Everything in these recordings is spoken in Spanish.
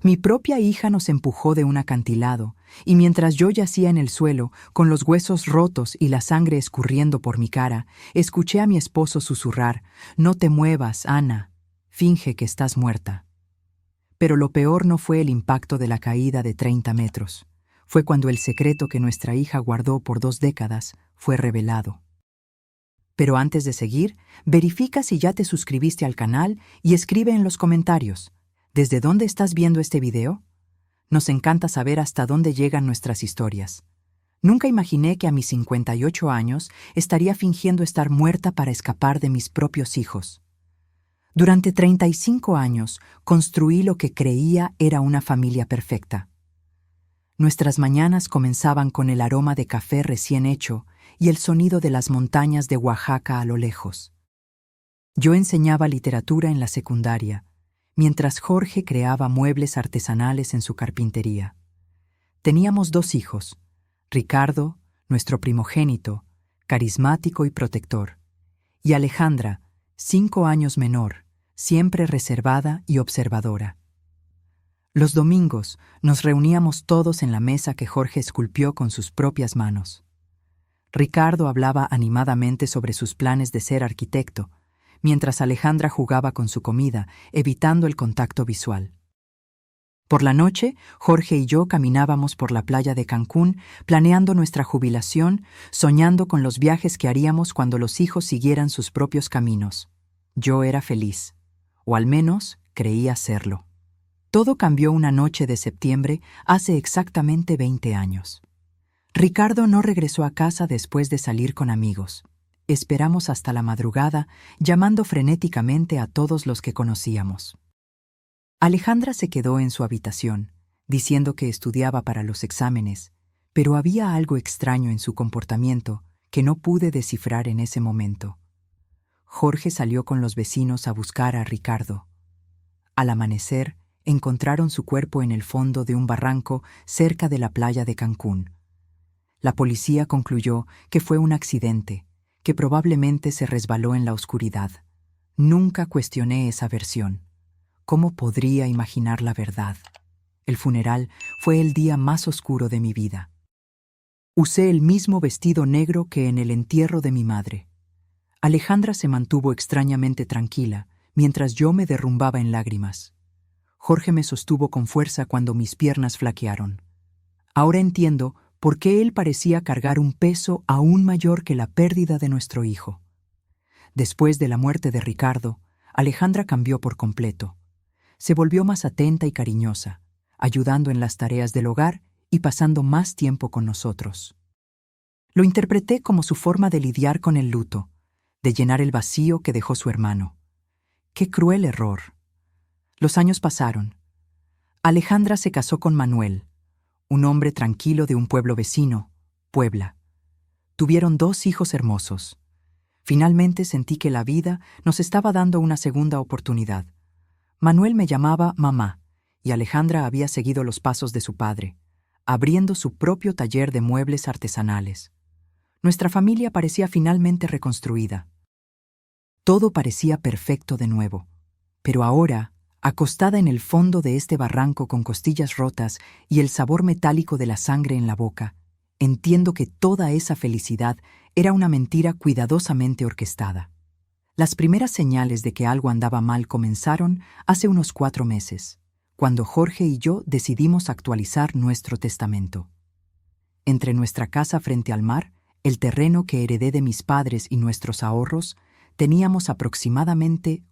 Mi propia hija nos empujó de un acantilado, y mientras yo yacía en el suelo, con los huesos rotos y la sangre escurriendo por mi cara, escuché a mi esposo susurrar: «No te muevas, Ana. Finge que estás muerta». Pero lo peor no fue el impacto de la caída de 30 metros. Fue cuando el secreto que nuestra hija guardó por 2 décadas fue revelado. Pero antes de seguir, verifica si ya te suscribiste al canal y escribe en los comentarios: ¿desde dónde estás viendo este video? Nos encanta saber hasta dónde llegan nuestras historias. Nunca imaginé que a mis 58 años estaría fingiendo estar muerta para escapar de mis propios hijos. Durante 35 años construí lo que creía era una familia perfecta. Nuestras mañanas comenzaban con el aroma de café recién hecho y el sonido de las montañas de Oaxaca a lo lejos. Yo enseñaba literatura en la secundaria, mientras Jorge creaba muebles artesanales en su carpintería. Teníamos 2 hijos, Ricardo, nuestro primogénito, carismático y protector, y Alejandra, 5 años menor, siempre reservada y observadora. Los domingos nos reuníamos todos en la mesa que Jorge esculpió con sus propias manos. Ricardo hablaba animadamente sobre sus planes de ser arquitecto, mientras Alejandra jugaba con su comida, evitando el contacto visual. Por la noche, Jorge y yo caminábamos por la playa de Cancún, planeando nuestra jubilación, soñando con los viajes que haríamos cuando los hijos siguieran sus propios caminos. Yo era feliz, o al menos creía serlo. Todo cambió una noche de septiembre hace exactamente 20 años. Ricardo no regresó a casa después de salir con amigos. Esperamos hasta la madrugada, llamando frenéticamente a todos los que conocíamos. Alejandra se quedó en su habitación, diciendo que estudiaba para los exámenes, pero había algo extraño en su comportamiento que no pude descifrar en ese momento. Jorge salió con los vecinos a buscar a Ricardo. Al amanecer, encontraron su cuerpo en el fondo de un barranco cerca de la playa de Cancún. La policía concluyó que fue un accidente, que probablemente se resbaló en la oscuridad. Nunca cuestioné esa versión. ¿Cómo podría imaginar la verdad? El funeral fue el día más oscuro de mi vida. Usé el mismo vestido negro que en el entierro de mi madre. Alejandra se mantuvo extrañamente tranquila, mientras yo me derrumbaba en lágrimas. Jorge me sostuvo con fuerza cuando mis piernas flaquearon. Ahora entiendo por qué él parecía cargar un peso aún mayor que la pérdida de nuestro hijo. Después de la muerte de Ricardo, Alejandra cambió por completo. Se volvió más atenta y cariñosa, ayudando en las tareas del hogar y pasando más tiempo con nosotros. Lo interpreté como su forma de lidiar con el luto, de llenar el vacío que dejó su hermano. ¡Qué cruel error! Los años pasaron. Alejandra se casó con Manuel, un hombre tranquilo de un pueblo vecino, Puebla. Tuvieron 2 hijos hermosos. Finalmente sentí que la vida nos estaba dando una segunda oportunidad. Manuel me llamaba mamá, y Alejandra había seguido los pasos de su padre, abriendo su propio taller de muebles artesanales. Nuestra familia parecía finalmente reconstruida. Todo parecía perfecto de nuevo, pero ahora, acostada en el fondo de este barranco con costillas rotas y el sabor metálico de la sangre en la boca, entiendo que toda esa felicidad era una mentira cuidadosamente orquestada. Las primeras señales de que algo andaba mal comenzaron hace unos 4 meses, cuando Jorge y yo decidimos actualizar nuestro testamento. Entre nuestra casa frente al mar, el terreno que heredé de mis padres y nuestros ahorros, teníamos aproximadamente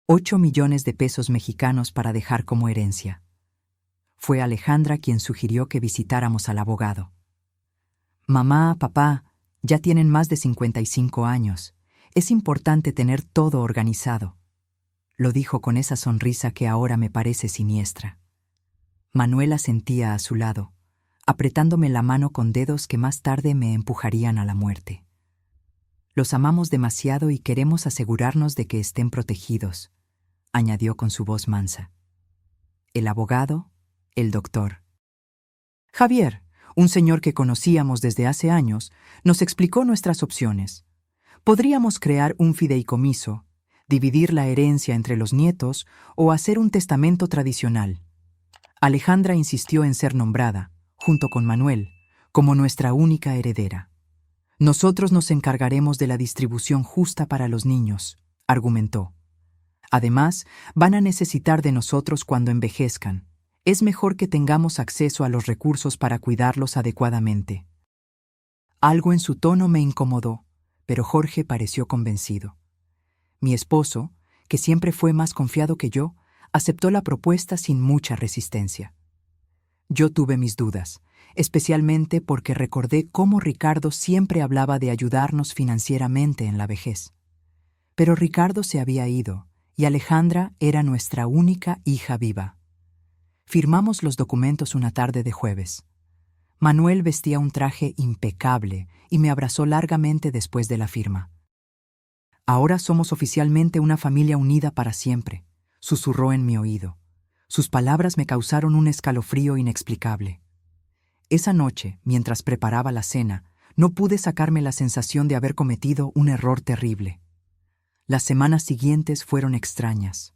8 millones de pesos mexicanos para dejar como herencia. Fue Alejandra quien sugirió que visitáramos al abogado. Mamá, papá, ya tienen más de 55 años. Es importante tener todo organizado. Lo dijo con esa sonrisa que ahora me parece siniestra. Manuela sentía a su lado, apretándome la mano con dedos que más tarde me empujarían a la muerte. Los amamos demasiado y queremos asegurarnos de que estén protegidos, añadió con su voz mansa. El abogado, el doctor. Javier, un señor que conocíamos desde hace años, nos explicó nuestras opciones. Podríamos crear un fideicomiso, dividir la herencia entre los nietos o hacer un testamento tradicional. Alejandra insistió en ser nombrada, junto con Manuel, como nuestra única heredera. Nosotros nos encargaremos de la distribución justa para los niños, argumentó. Además, van a necesitar de nosotros cuando envejezcan. Es mejor que tengamos acceso a los recursos para cuidarlos adecuadamente. Algo en su tono me incomodó, pero Jorge pareció convencido. Mi esposo, que siempre fue más confiado que yo, aceptó la propuesta sin mucha resistencia. Yo tuve mis dudas, especialmente porque recordé cómo Ricardo siempre hablaba de ayudarnos financieramente en la vejez. Pero Ricardo se había ido, y Alejandra era nuestra única hija viva. Firmamos los documentos una tarde de jueves. Manuel vestía un traje impecable y me abrazó largamente después de la firma. Ahora somos oficialmente una familia unida para siempre, susurró en mi oído. Sus palabras me causaron un escalofrío inexplicable. Esa noche, mientras preparaba la cena, no pude sacarme la sensación de haber cometido un error terrible. Las semanas siguientes fueron extrañas.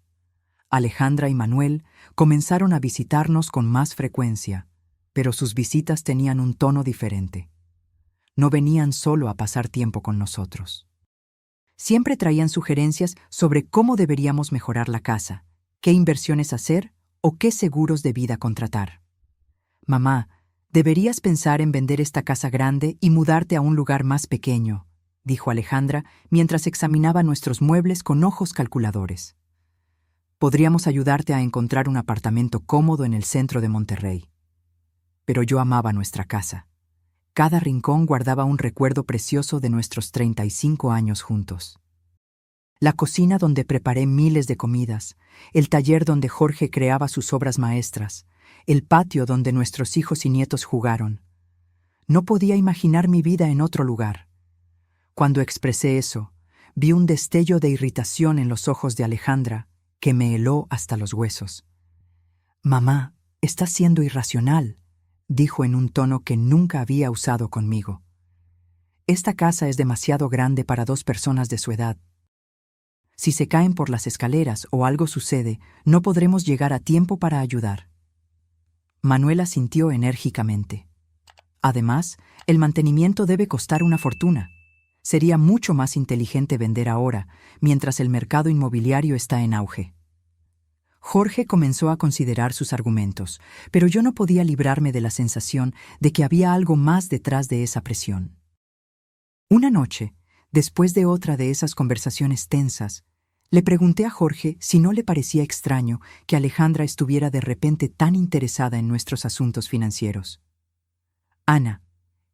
Alejandra y Manuel comenzaron a visitarnos con más frecuencia, pero sus visitas tenían un tono diferente. No venían solo a pasar tiempo con nosotros. Siempre traían sugerencias sobre cómo deberíamos mejorar la casa, qué inversiones hacer o qué seguros de vida contratar. Mamá, deberías pensar en vender esta casa grande y mudarte a un lugar más pequeño, dijo Alejandra mientras examinaba nuestros muebles con ojos calculadores. Podríamos ayudarte a encontrar un apartamento cómodo en el centro de Monterrey. Pero yo amaba nuestra casa. Cada rincón guardaba un recuerdo precioso de nuestros 35 años juntos. La cocina donde preparé miles de comidas, el taller donde Jorge creaba sus obras maestras, el patio donde nuestros hijos y nietos jugaron. No podía imaginar mi vida en otro lugar. Cuando expresé eso, vi un destello de irritación en los ojos de Alejandra que me heló hasta los huesos. «Mamá, estás siendo irracional», dijo en un tono que nunca había usado conmigo. «Esta casa es demasiado grande para 2 personas de su edad. Si se caen por las escaleras o algo sucede, no podremos llegar a tiempo para ayudar». Manuel asintió enérgicamente. «Además, el mantenimiento debe costar una fortuna. Sería mucho más inteligente vender ahora, mientras el mercado inmobiliario está en auge». Jorge comenzó a considerar sus argumentos, pero yo no podía librarme de la sensación de que había algo más detrás de esa presión. Una noche, después de otra de esas conversaciones tensas, le pregunté a Jorge si no le parecía extraño que Alejandra estuviera de repente tan interesada en nuestros asuntos financieros. «Ana,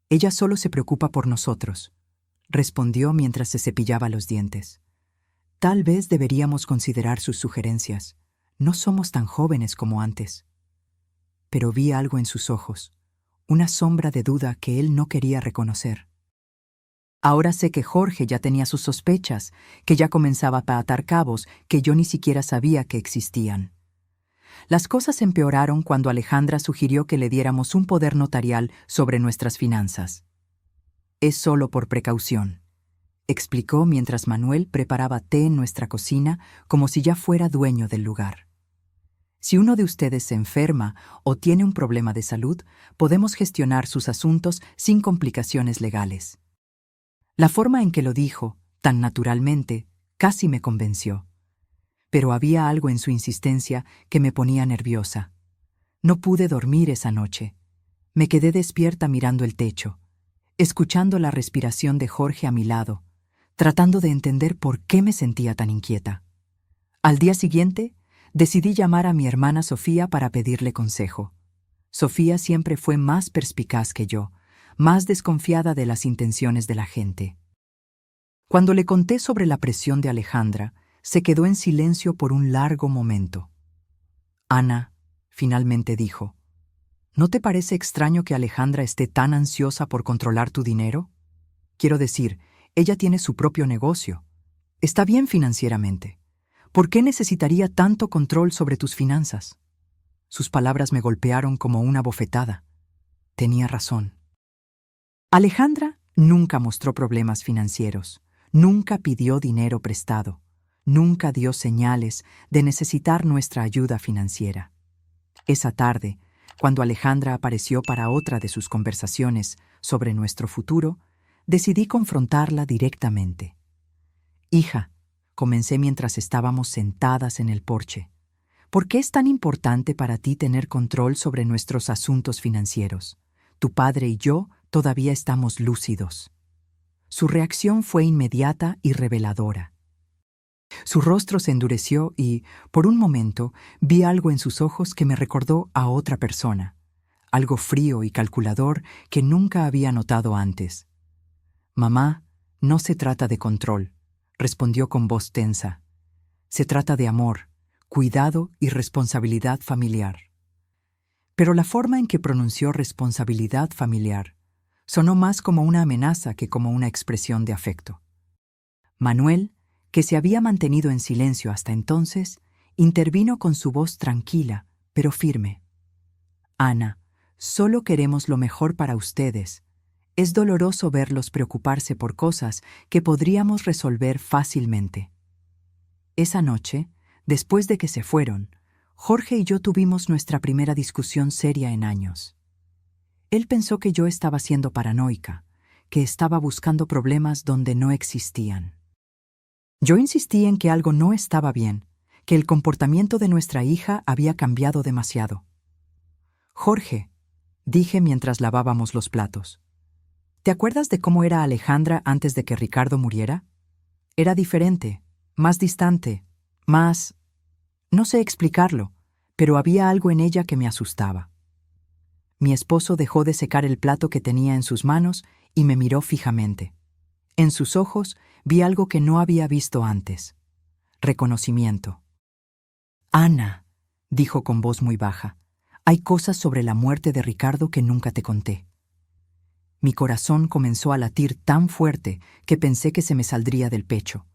ella solo se preocupa por nosotros», respondió mientras se cepillaba los dientes. «Tal vez deberíamos considerar sus sugerencias. No somos tan jóvenes como antes». Pero vi algo en sus ojos, una sombra de duda que él no quería reconocer. Ahora sé que Jorge ya tenía sus sospechas, que ya comenzaba a atar cabos que yo ni siquiera sabía que existían. Las cosas empeoraron cuando Alejandra sugirió que le diéramos un poder notarial sobre nuestras finanzas. «Es solo por precaución», explicó mientras Manuel preparaba té en nuestra cocina como si ya fuera dueño del lugar. «Si uno de ustedes se enferma o tiene un problema de salud, podemos gestionar sus asuntos sin complicaciones legales». La forma en que lo dijo, tan naturalmente, casi me convenció. Pero había algo en su insistencia que me ponía nerviosa. No pude dormir esa noche. Me quedé despierta mirando el techo, escuchando la respiración de Jorge a mi lado, tratando de entender por qué me sentía tan inquieta. Al día siguiente, decidí llamar a mi hermana Sofía para pedirle consejo. Sofía siempre fue más perspicaz que yo, más desconfiada de las intenciones de la gente. Cuando le conté sobre la presión de Alejandra, se quedó en silencio por un largo momento. «Ana», finalmente dijo, «¿no te parece extraño que Alejandra esté tan ansiosa por controlar tu dinero? Quiero decir, ella tiene su propio negocio. Está bien financieramente. ¿Por qué necesitaría tanto control sobre tus finanzas?» Sus palabras me golpearon como una bofetada. Tenía razón. Alejandra nunca mostró problemas financieros, nunca pidió dinero prestado, Nunca dio señales de necesitar nuestra ayuda financiera. Esa tarde, cuando Alejandra apareció para otra de sus conversaciones sobre nuestro futuro, decidí confrontarla directamente. «Hija», comencé mientras estábamos sentadas en el porche, «¿por qué es tan importante para ti tener control sobre nuestros asuntos financieros? Tu padre y yo todavía estamos lúcidos». Su reacción fue inmediata y reveladora. Su rostro se endureció y, por un momento, vi algo en sus ojos que me recordó a otra persona, algo frío y calculador que nunca había notado antes. «Mamá, no se trata de control», respondió con voz tensa. «Se trata de amor, cuidado y responsabilidad familiar». Pero la forma en que pronunció responsabilidad familiar sonó más como una amenaza que como una expresión de afecto. Manuel, que se había mantenido en silencio hasta entonces, intervino con su voz tranquila, pero firme. «Ana, solo queremos lo mejor para ustedes. Es doloroso verlos preocuparse por cosas que podríamos resolver fácilmente». Esa noche, después de que se fueron, Jorge y yo tuvimos nuestra primera discusión seria en años. Él pensó que yo estaba siendo paranoica, que estaba buscando problemas donde no existían. Yo insistí en que algo no estaba bien, que el comportamiento de nuestra hija había cambiado demasiado. «Jorge», dije mientras lavábamos los platos, «¿te acuerdas de cómo era Alejandra antes de que Ricardo muriera? Era diferente, más distante, más... no sé explicarlo, pero había algo en ella que me asustaba». Mi esposo dejó de secar el plato que tenía en sus manos y me miró fijamente. En sus ojos vi algo que no había visto antes: reconocimiento. «Ana», dijo con voz muy baja, «hay cosas sobre la muerte de Ricardo que nunca te conté». Mi corazón comenzó a latir tan fuerte que pensé que se me saldría del pecho.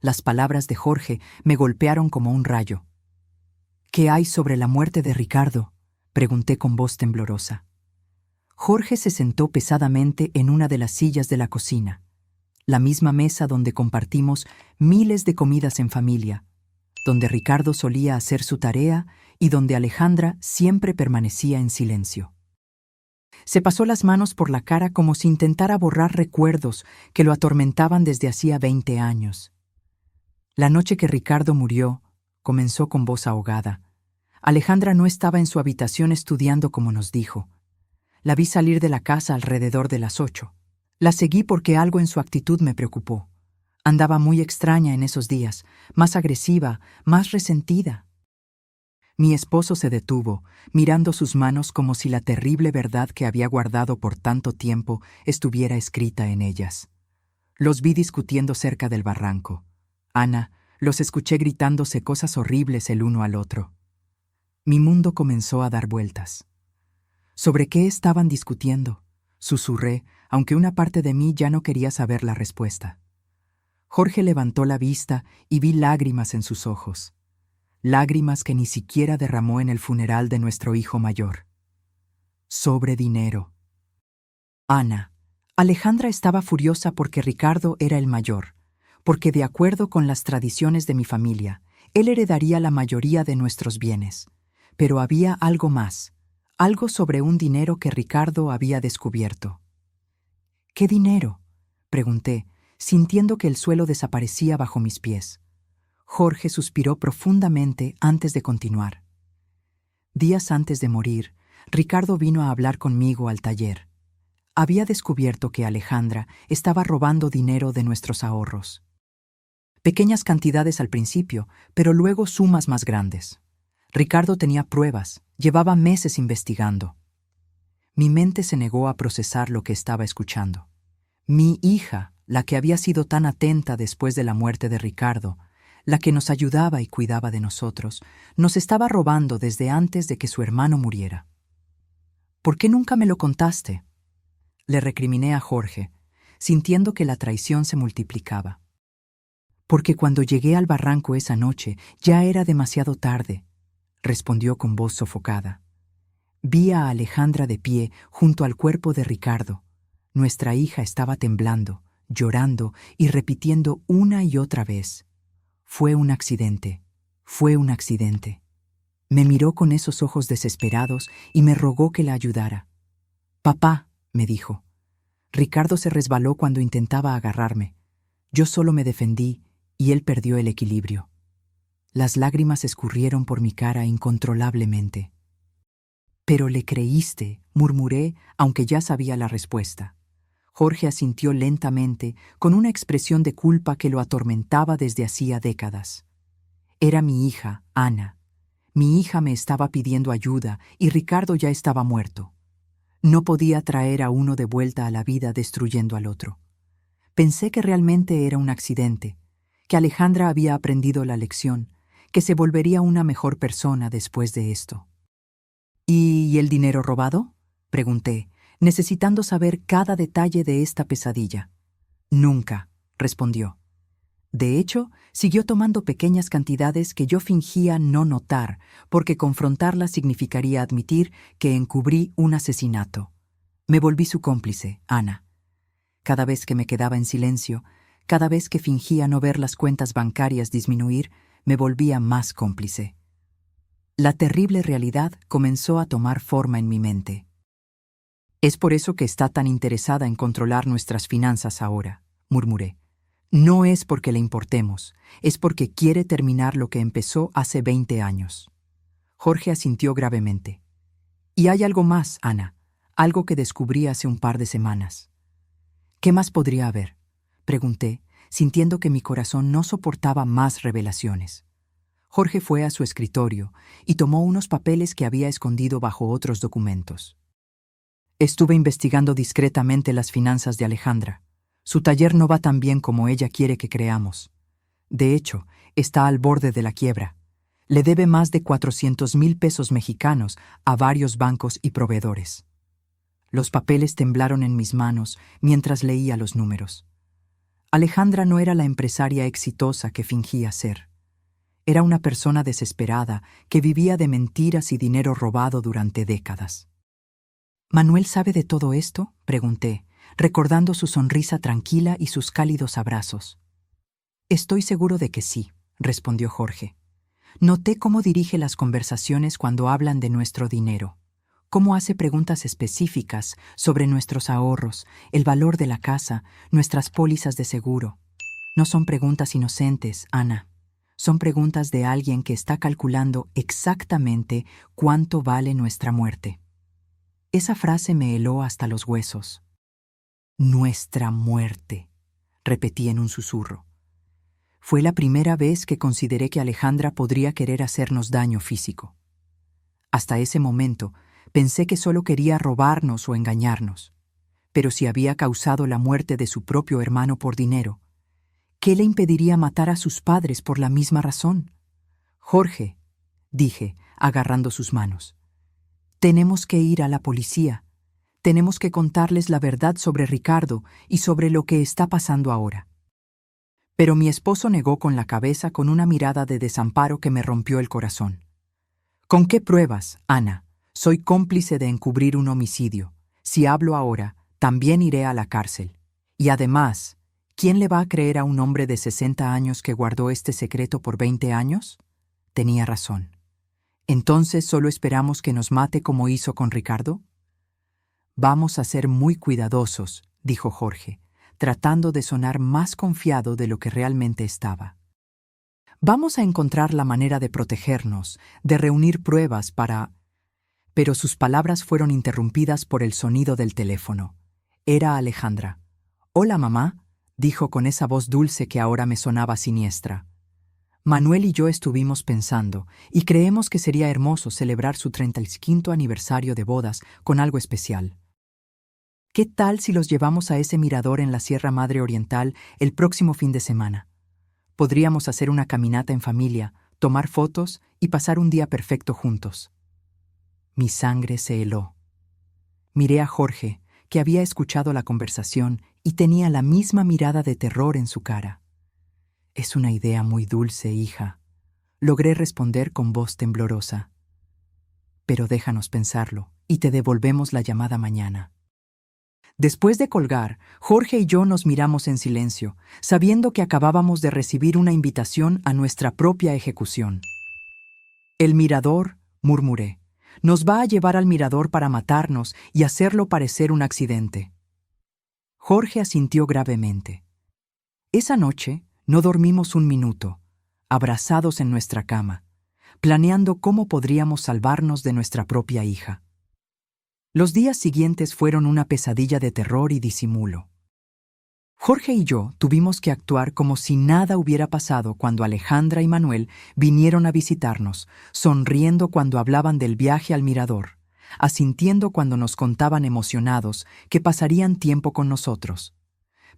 Las palabras de Jorge me golpearon como un rayo. «¿Qué hay sobre la muerte de Ricardo?», pregunté con voz temblorosa. Jorge se sentó pesadamente en una de las sillas de la cocina, la misma mesa donde compartimos miles de comidas en familia, donde Ricardo solía hacer su tarea y donde Alejandra siempre permanecía en silencio. Se pasó las manos por la cara como si intentara borrar recuerdos que lo atormentaban desde hacía 20 años. «La noche que Ricardo murió», comenzó con voz ahogada, «Alejandra no estaba en su habitación estudiando como nos dijo. La vi salir de la casa alrededor de las 8. La seguí porque algo en su actitud me preocupó. Andaba muy extraña en esos días, más agresiva, más resentida». Mi esposo se detuvo, mirando sus manos como si la terrible verdad que había guardado por tanto tiempo estuviera escrita en ellas. Los vi discutiendo cerca del barranco. Ana, los escuché gritándose cosas horribles el uno al otro. Mi mundo comenzó a dar vueltas. ¿Sobre qué estaban discutiendo?, susurré, aunque una parte de mí ya no quería saber la respuesta. Jorge levantó la vista y vi lágrimas en sus ojos. Lágrimas que ni siquiera derramó en el funeral de nuestro hijo mayor. «Sobre dinero». «Ana, Alejandra estaba furiosa porque Ricardo era el mayor, porque de acuerdo con las tradiciones de mi familia, él heredaría la mayoría de nuestros bienes. Pero había algo más, algo sobre un dinero que Ricardo había descubierto». «¿Qué dinero?», pregunté, sintiendo que el suelo desaparecía bajo mis pies. Jorge suspiró profundamente antes de continuar. «Días antes de morir, Ricardo vino a hablar conmigo al taller. Había descubierto que Alejandra estaba robando dinero de nuestros ahorros. Pequeñas cantidades al principio, pero luego sumas más grandes. Ricardo tenía pruebas, llevaba meses investigando». Mi mente se negó a procesar lo que estaba escuchando. Mi hija, la que había sido tan atenta después de la muerte de Ricardo, la que nos ayudaba y cuidaba de nosotros, nos estaba robando desde antes de que su hermano muriera. «¿Por qué nunca me lo contaste?», le recriminé a Jorge, sintiendo que la traición se multiplicaba. «Porque cuando llegué al barranco esa noche ya era demasiado tarde», respondió con voz sofocada. «Vi a Alejandra de pie junto al cuerpo de Ricardo. Nuestra hija estaba temblando, llorando y repitiendo una y otra vez: Fue un accidente. Fue un accidente. Me miró con esos ojos desesperados y me rogó que la ayudara. Papá, me dijo. Ricardo se resbaló cuando intentaba agarrarme. Yo solo me defendí y él perdió el equilibrio. Las lágrimas escurrieron por mi cara incontrolablemente. Pero le creíste, murmuré, aunque ya sabía la respuesta. Jorge asintió lentamente, con una expresión de culpa que lo atormentaba desde hacía décadas. Era mi hija, Ana. Mi hija me estaba pidiendo ayuda y Ricardo ya estaba muerto. No podía traer a uno de vuelta a la vida destruyendo al otro. Pensé que realmente era un accidente, que Alejandra había aprendido la lección, que se volvería una mejor persona después de esto. ¿Y el dinero robado?, pregunté, necesitando saber cada detalle de esta pesadilla. Nunca, respondió. De hecho, siguió tomando pequeñas cantidades que yo fingía no notar, porque confrontarla significaría admitir que encubrí un asesinato. Me volví su cómplice, Ana. Cada vez que me quedaba en silencio, cada vez que fingía no ver las cuentas bancarias disminuir, me volvía más cómplice. La terrible realidad comenzó a tomar forma en mi mente. Es por eso que está tan interesada en controlar nuestras finanzas ahora, murmuré. No es porque le importemos, es porque quiere terminar lo que empezó hace 20 años. Jorge asintió gravemente. Y hay algo más, Ana, algo que descubrí hace un par de semanas. ¿Qué más podría haber?, pregunté, sintiendo que mi corazón no soportaba más revelaciones. Jorge fue a su escritorio y tomó unos papeles que había escondido bajo otros documentos. Estuve investigando discretamente las finanzas de Alejandra. Su taller no va tan bien como ella quiere que creamos. De hecho, está al borde de la quiebra. Le debe más de 400,000 pesos mexicanos a varios bancos y proveedores. Los papeles temblaron en mis manos mientras leía los números. Alejandra no era la empresaria exitosa que fingía ser. Era una persona desesperada que vivía de mentiras y dinero robado durante décadas. ¿Manuel sabe de todo esto?, pregunté, recordando su sonrisa tranquila y sus cálidos abrazos. Estoy seguro de que sí, respondió Jorge. Noté cómo dirige las conversaciones cuando hablan de nuestro dinero, cómo hace preguntas específicas sobre nuestros ahorros, el valor de la casa, nuestras pólizas de seguro. No son preguntas inocentes, Ana. Son preguntas de alguien que está calculando exactamente cuánto vale nuestra muerte. Esa frase me heló hasta los huesos. Nuestra muerte, repetí en un susurro. Fue la primera vez que consideré que Alejandra podría querer hacernos daño físico. Hasta ese momento, pensé que solo quería robarnos o engañarnos. Pero si había causado la muerte de su propio hermano por dinero, ¿qué le impediría matar a sus padres por la misma razón? Jorge, dije, agarrando sus manos. Tenemos que ir a la policía. Tenemos que contarles la verdad sobre Ricardo y sobre lo que está pasando ahora. Pero mi esposo negó con la cabeza con una mirada de desamparo que me rompió el corazón. ¿Con qué pruebas, Ana? Soy cómplice de encubrir un homicidio. Si hablo ahora, también iré a la cárcel. Y además, ¿quién le va a creer a un hombre de 60 años que guardó este secreto por 20 años? Tenía razón. ¿Entonces solo esperamos que nos mate como hizo con Ricardo? Vamos a ser muy cuidadosos, dijo Jorge, tratando de sonar más confiado de lo que realmente estaba. Vamos a encontrar la manera de protegernos, de reunir pruebas para... Pero sus palabras fueron interrumpidas por el sonido del teléfono. Era Alejandra. «Hola, mamá», dijo con esa voz dulce que ahora me sonaba siniestra. Manuel y yo estuvimos pensando, y creemos que sería hermoso celebrar su 35º aniversario de bodas con algo especial. ¿Qué tal si los llevamos a ese mirador en la Sierra Madre Oriental el próximo fin de semana? Podríamos hacer una caminata en familia, tomar fotos y pasar un día perfecto juntos. Mi sangre se heló. Miré a Jorge, que había escuchado la conversación y tenía la misma mirada de terror en su cara. Es una idea muy dulce, hija, logré responder con voz temblorosa. Pero déjanos pensarlo y te devolvemos la llamada mañana. Después de colgar, Jorge y yo nos miramos en silencio, sabiendo que acabábamos de recibir una invitación a nuestra propia ejecución. El mirador, murmuré. Nos va a llevar al mirador para matarnos y hacerlo parecer un accidente. Jorge asintió gravemente. Esa noche no dormimos un minuto, abrazados en nuestra cama, planeando cómo podríamos salvarnos de nuestra propia hija. Los días siguientes fueron una pesadilla de terror y disimulo. Jorge y yo tuvimos que actuar como si nada hubiera pasado cuando Alejandra y Manuel vinieron a visitarnos, sonriendo cuando hablaban del viaje al mirador, asintiendo cuando nos contaban emocionados que pasarían tiempo con nosotros.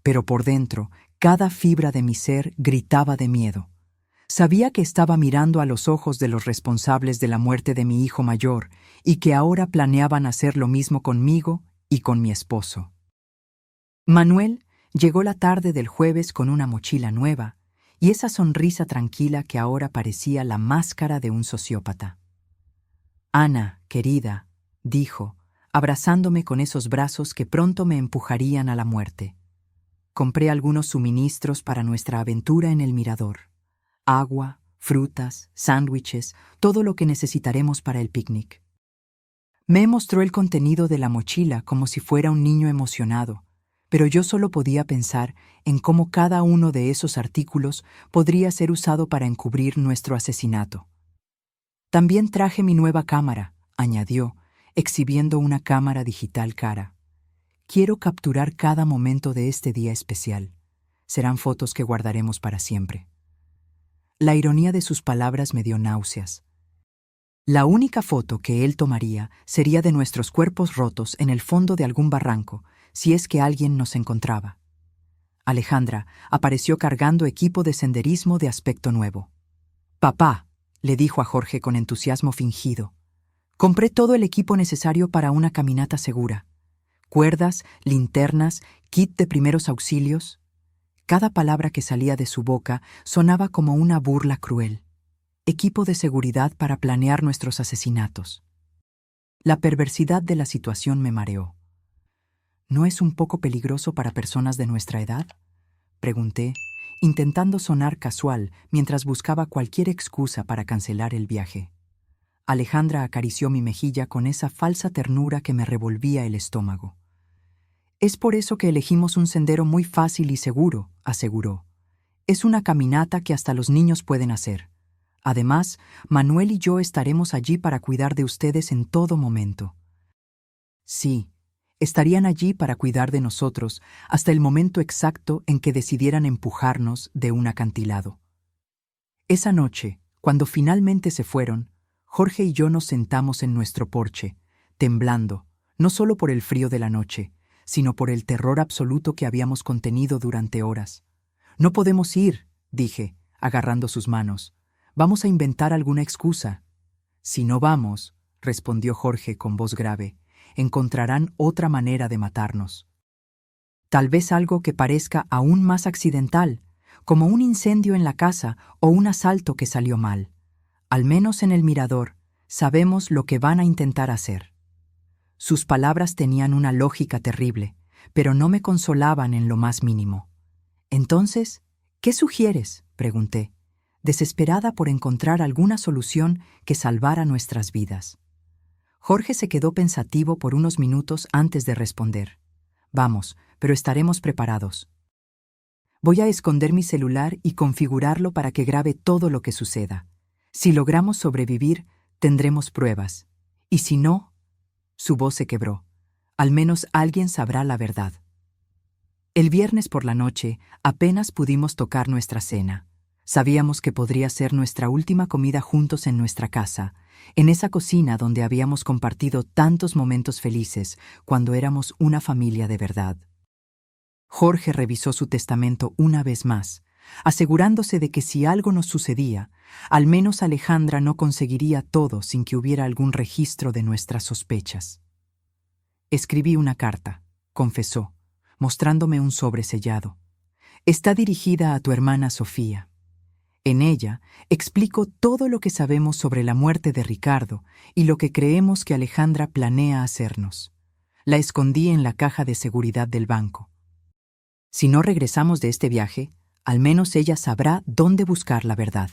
Pero por dentro, cada fibra de mi ser gritaba de miedo. Sabía que estaba mirando a los ojos de los responsables de la muerte de mi hijo mayor y que ahora planeaban hacer lo mismo conmigo y con mi esposo. Manuel llegó la tarde del jueves con una mochila nueva y esa sonrisa tranquila que ahora parecía la máscara de un sociópata. «Ana, querida», dijo, abrazándome con esos brazos que pronto me empujarían a la muerte. Compré algunos suministros para nuestra aventura en el mirador. Agua, frutas, sándwiches, todo lo que necesitaremos para el picnic. Me mostró el contenido de la mochila como si fuera un niño emocionado, pero yo solo podía pensar en cómo cada uno de esos artículos podría ser usado para encubrir nuestro asesinato. También traje mi nueva cámara, añadió, exhibiendo una cámara digital cara. Quiero capturar cada momento de este día especial. Serán fotos que guardaremos para siempre. La ironía de sus palabras me dio náuseas. La única foto que él tomaría sería de nuestros cuerpos rotos en el fondo de algún barranco, si es que alguien nos encontraba. Alejandra apareció cargando equipo de senderismo de aspecto nuevo. «Papá», le dijo a Jorge con entusiasmo fingido, «compré todo el equipo necesario para una caminata segura. Cuerdas, linternas, kit de primeros auxilios». Cada palabra que salía de su boca sonaba como una burla cruel. Equipo de seguridad para planear nuestros asesinatos. La perversidad de la situación me mareó. ¿No es un poco peligroso para personas de nuestra edad?, pregunté, intentando sonar casual mientras buscaba cualquier excusa para cancelar el viaje. Alejandra acarició mi mejilla con esa falsa ternura que me revolvía el estómago. «Es por eso que elegimos un sendero muy fácil y seguro», aseguró. «Es una caminata que hasta los niños pueden hacer. Además, Manuel y yo estaremos allí para cuidar de ustedes en todo momento». Sí, estarían allí para cuidar de nosotros hasta el momento exacto en que decidieran empujarnos de un acantilado. Esa noche, cuando finalmente se fueron, Jorge y yo nos sentamos en nuestro porche, temblando, no solo por el frío de la noche, sino por el terror absoluto que habíamos contenido durante horas. «No podemos ir», dije, agarrando sus manos. «Vamos a inventar alguna excusa». «Si no vamos», respondió Jorge con voz grave, «encontrarán otra manera de matarnos. Tal vez algo que parezca aún más accidental, como un incendio en la casa o un asalto que salió mal. Al menos en el mirador, sabemos lo que van a intentar hacer». Sus palabras tenían una lógica terrible, pero no me consolaban en lo más mínimo. «Entonces, ¿qué sugieres?», pregunté, desesperada por encontrar alguna solución que salvara nuestras vidas. Jorge se quedó pensativo por unos minutos antes de responder. «Vamos, pero estaremos preparados. Voy a esconder mi celular y configurarlo para que grabe todo lo que suceda. Si logramos sobrevivir, tendremos pruebas. Y si no…» Su voz se quebró. «Al menos alguien sabrá la verdad». El viernes por la noche apenas pudimos tocar nuestra cena. Sabíamos que podría ser nuestra última comida juntos en nuestra casa, en esa cocina donde habíamos compartido tantos momentos felices cuando éramos una familia de verdad. Jorge revisó su testamento una vez más, asegurándose de que si algo nos sucedía, al menos Alejandra no conseguiría todo sin que hubiera algún registro de nuestras sospechas. «Escribí una carta», confesó, mostrándome un sobre sellado. «Está dirigida a tu hermana Sofía. En ella explico todo lo que sabemos sobre la muerte de Ricardo y lo que creemos que Alejandra planea hacernos. La escondí en la caja de seguridad del banco. Si no regresamos de este viaje, al menos ella sabrá dónde buscar la verdad.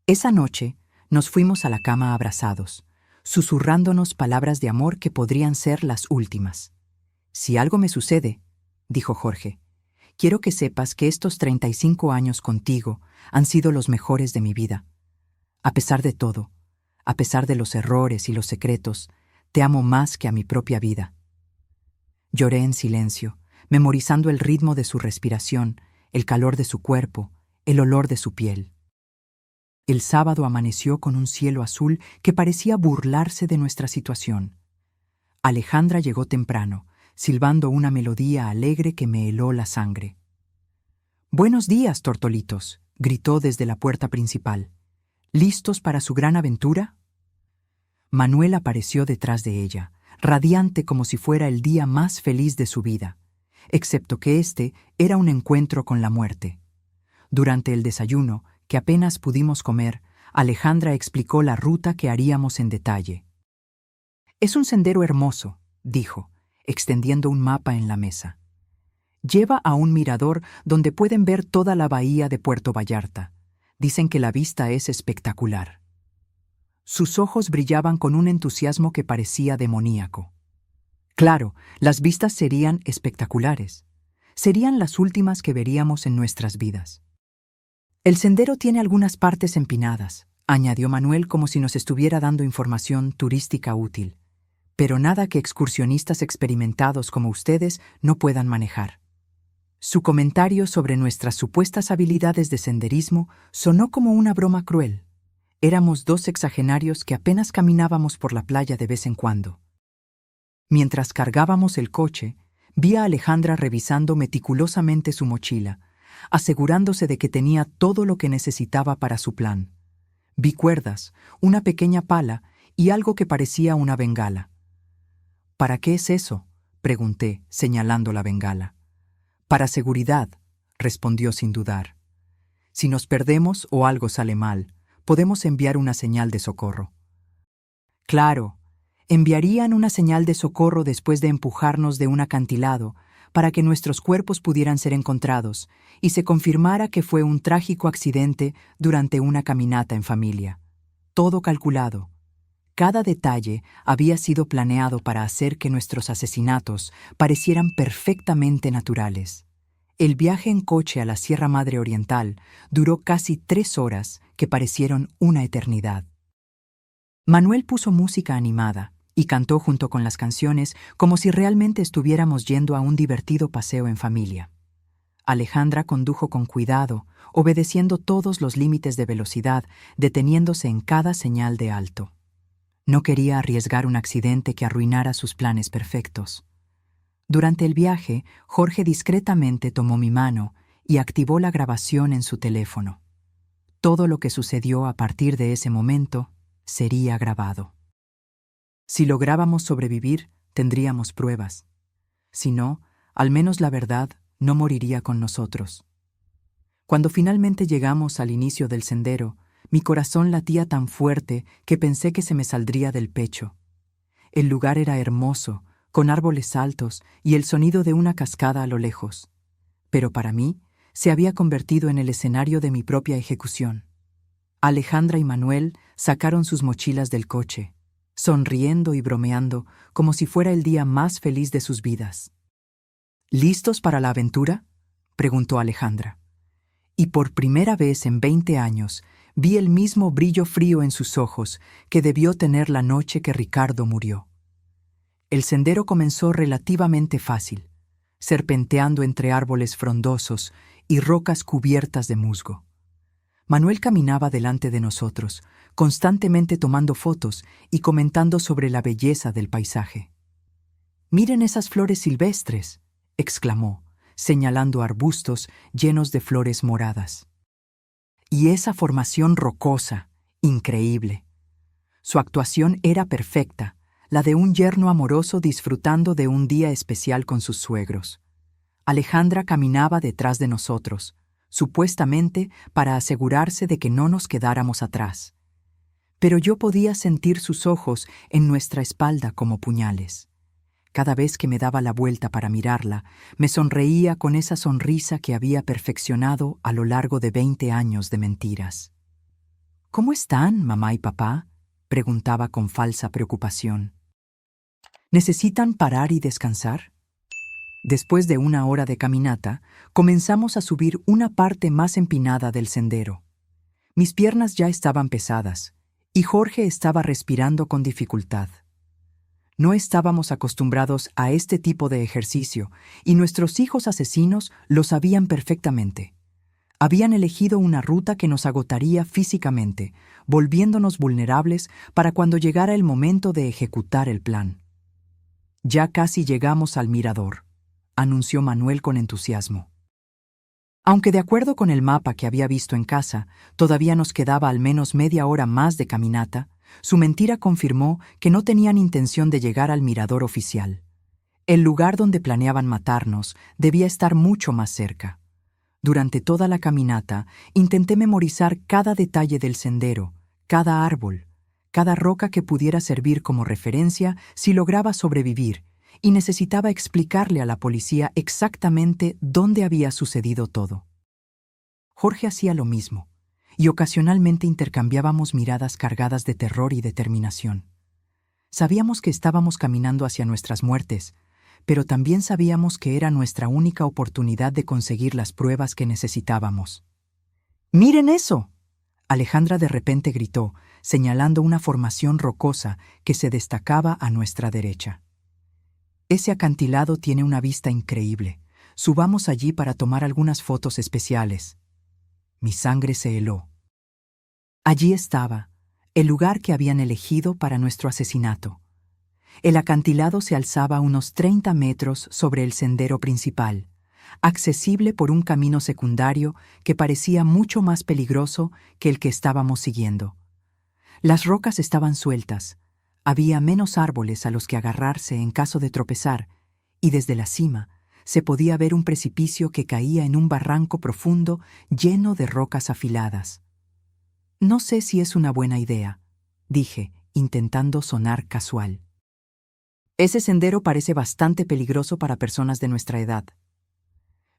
Esa noche nos fuimos a la cama abrazados, susurrándonos palabras de amor que podrían ser las últimas. Si algo me sucede, dijo Jorge, quiero que sepas que estos 35 años contigo han sido los mejores de mi vida. A pesar de todo, a pesar de los errores y los secretos, te amo más que a mi propia vida. Lloré en silencio, memorizando el ritmo de su respiración, el calor de su cuerpo, el olor de su piel. El sábado amaneció con un cielo azul que parecía burlarse de nuestra situación. Alejandra llegó temprano, silbando una melodía alegre que me heló la sangre. «Buenos días, tortolitos», gritó desde la puerta principal. «¿Listos para su gran aventura?» Manuel apareció detrás de ella, radiante como si fuera el día más feliz de su vida, excepto que este era un encuentro con la muerte. Durante el desayuno, que apenas pudimos comer, Alejandra explicó la ruta que haríamos en detalle. «Es un sendero hermoso», dijo, extendiendo un mapa en la mesa. «Lleva a un mirador donde pueden ver toda la bahía de Puerto Vallarta. Dicen que la vista es espectacular». Sus ojos brillaban con un entusiasmo que parecía demoníaco. Claro, las vistas serían espectaculares. Serían las últimas que veríamos en nuestras vidas. «El sendero tiene algunas partes empinadas», añadió Manuel como si nos estuviera dando información turística útil, «pero nada que excursionistas experimentados como ustedes no puedan manejar». Su comentario sobre nuestras supuestas habilidades de senderismo sonó como una broma cruel. Éramos dos sexagenarios que apenas caminábamos por la playa de vez en cuando. Mientras cargábamos el coche, vi a Alejandra revisando meticulosamente su mochila, asegurándose de que tenía todo lo que necesitaba para su plan. Vi cuerdas, una pequeña pala y algo que parecía una bengala. «¿Para qué es eso?», pregunté, señalando la bengala. «Para seguridad», respondió sin dudar. «Si nos perdemos o algo sale mal, podemos enviar una señal de socorro». Claro, enviarían una señal de socorro después de empujarnos de un acantilado para que nuestros cuerpos pudieran ser encontrados y se confirmara que fue un trágico accidente durante una caminata en familia. Todo calculado. Cada detalle había sido planeado para hacer que nuestros asesinatos parecieran perfectamente naturales. El viaje en coche a la Sierra Madre Oriental duró casi 3 horas que parecieron una eternidad. Manuel puso música animada y cantó junto con las canciones como si realmente estuviéramos yendo a un divertido paseo en familia. Alejandra condujo con cuidado, obedeciendo todos los límites de velocidad, deteniéndose en cada señal de alto. No quería arriesgar un accidente que arruinara sus planes perfectos. Durante el viaje, Jorge discretamente tomó mi mano y activó la grabación en su teléfono. Todo lo que sucedió a partir de ese momento sería grabado. Si lográbamos sobrevivir, tendríamos pruebas. Si no, al menos la verdad no moriría con nosotros. Cuando finalmente llegamos al inicio del sendero, mi corazón latía tan fuerte que pensé que se me saldría del pecho. El lugar era hermoso, con árboles altos y el sonido de una cascada a lo lejos. Pero para mí, se había convertido en el escenario de mi propia ejecución. Alejandra y Manuel sacaron sus mochilas del coche, sonriendo y bromeando como si fuera el día más feliz de sus vidas. «¿Listos para la aventura?», preguntó Alejandra. Y por primera vez en 20 años vi el mismo brillo frío en sus ojos que debió tener la noche que Ricardo murió. El sendero comenzó relativamente fácil, serpenteando entre árboles frondosos y rocas cubiertas de musgo. Manuel caminaba delante de nosotros, constantemente tomando fotos y comentando sobre la belleza del paisaje. «Miren esas flores silvestres», exclamó, señalando arbustos llenos de flores moradas. «Y esa formación rocosa, increíble». Su actuación era perfecta, la de un yerno amoroso disfrutando de un día especial con sus suegros. Alejandra caminaba detrás de nosotros, supuestamente para asegurarse de que no nos quedáramos atrás. Pero yo podía sentir sus ojos en nuestra espalda como puñales. Cada vez que me daba la vuelta para mirarla, me sonreía con esa sonrisa que había perfeccionado a lo largo de 20 años de mentiras. «¿Cómo están, mamá y papá?», preguntaba con falsa preocupación. «¿Necesitan parar y descansar?». Después de 1 hora de caminata, comenzamos a subir una parte más empinada del sendero. Mis piernas ya estaban pesadas, y Jorge estaba respirando con dificultad. No estábamos acostumbrados a este tipo de ejercicio, y nuestros hijos asesinos lo sabían perfectamente. Habían elegido una ruta que nos agotaría físicamente, volviéndonos vulnerables para cuando llegara el momento de ejecutar el plan. «Ya casi llegamos al mirador», anunció Manuel con entusiasmo. Aunque de acuerdo con el mapa que había visto en casa, todavía nos quedaba al menos media hora más de caminata, su mentira confirmó que no tenían intención de llegar al mirador oficial. El lugar donde planeaban matarnos debía estar mucho más cerca. Durante toda la caminata, intenté memorizar cada detalle del sendero, cada árbol, cada roca que pudiera servir como referencia si lograba sobrevivir, y necesitaba explicarle a la policía exactamente dónde había sucedido todo. Jorge hacía lo mismo, y ocasionalmente intercambiábamos miradas cargadas de terror y determinación. Sabíamos que estábamos caminando hacia nuestras muertes, pero también sabíamos que era nuestra única oportunidad de conseguir las pruebas que necesitábamos. «¡Miren eso!», Alejandra de repente gritó, señalando una formación rocosa que se destacaba a nuestra derecha. «Ese acantilado tiene una vista increíble. Subamos allí para tomar algunas fotos especiales». Mi sangre se heló. Allí estaba, el lugar que habían elegido para nuestro asesinato. El acantilado se alzaba a unos 30 metros sobre el sendero principal, accesible por un camino secundario que parecía mucho más peligroso que el que estábamos siguiendo. Las rocas estaban sueltas, había menos árboles a los que agarrarse en caso de tropezar, y desde la cima se podía ver un precipicio que caía en un barranco profundo lleno de rocas afiladas. «No sé si es una buena idea», dije, intentando sonar casual. «Ese sendero parece bastante peligroso para personas de nuestra edad».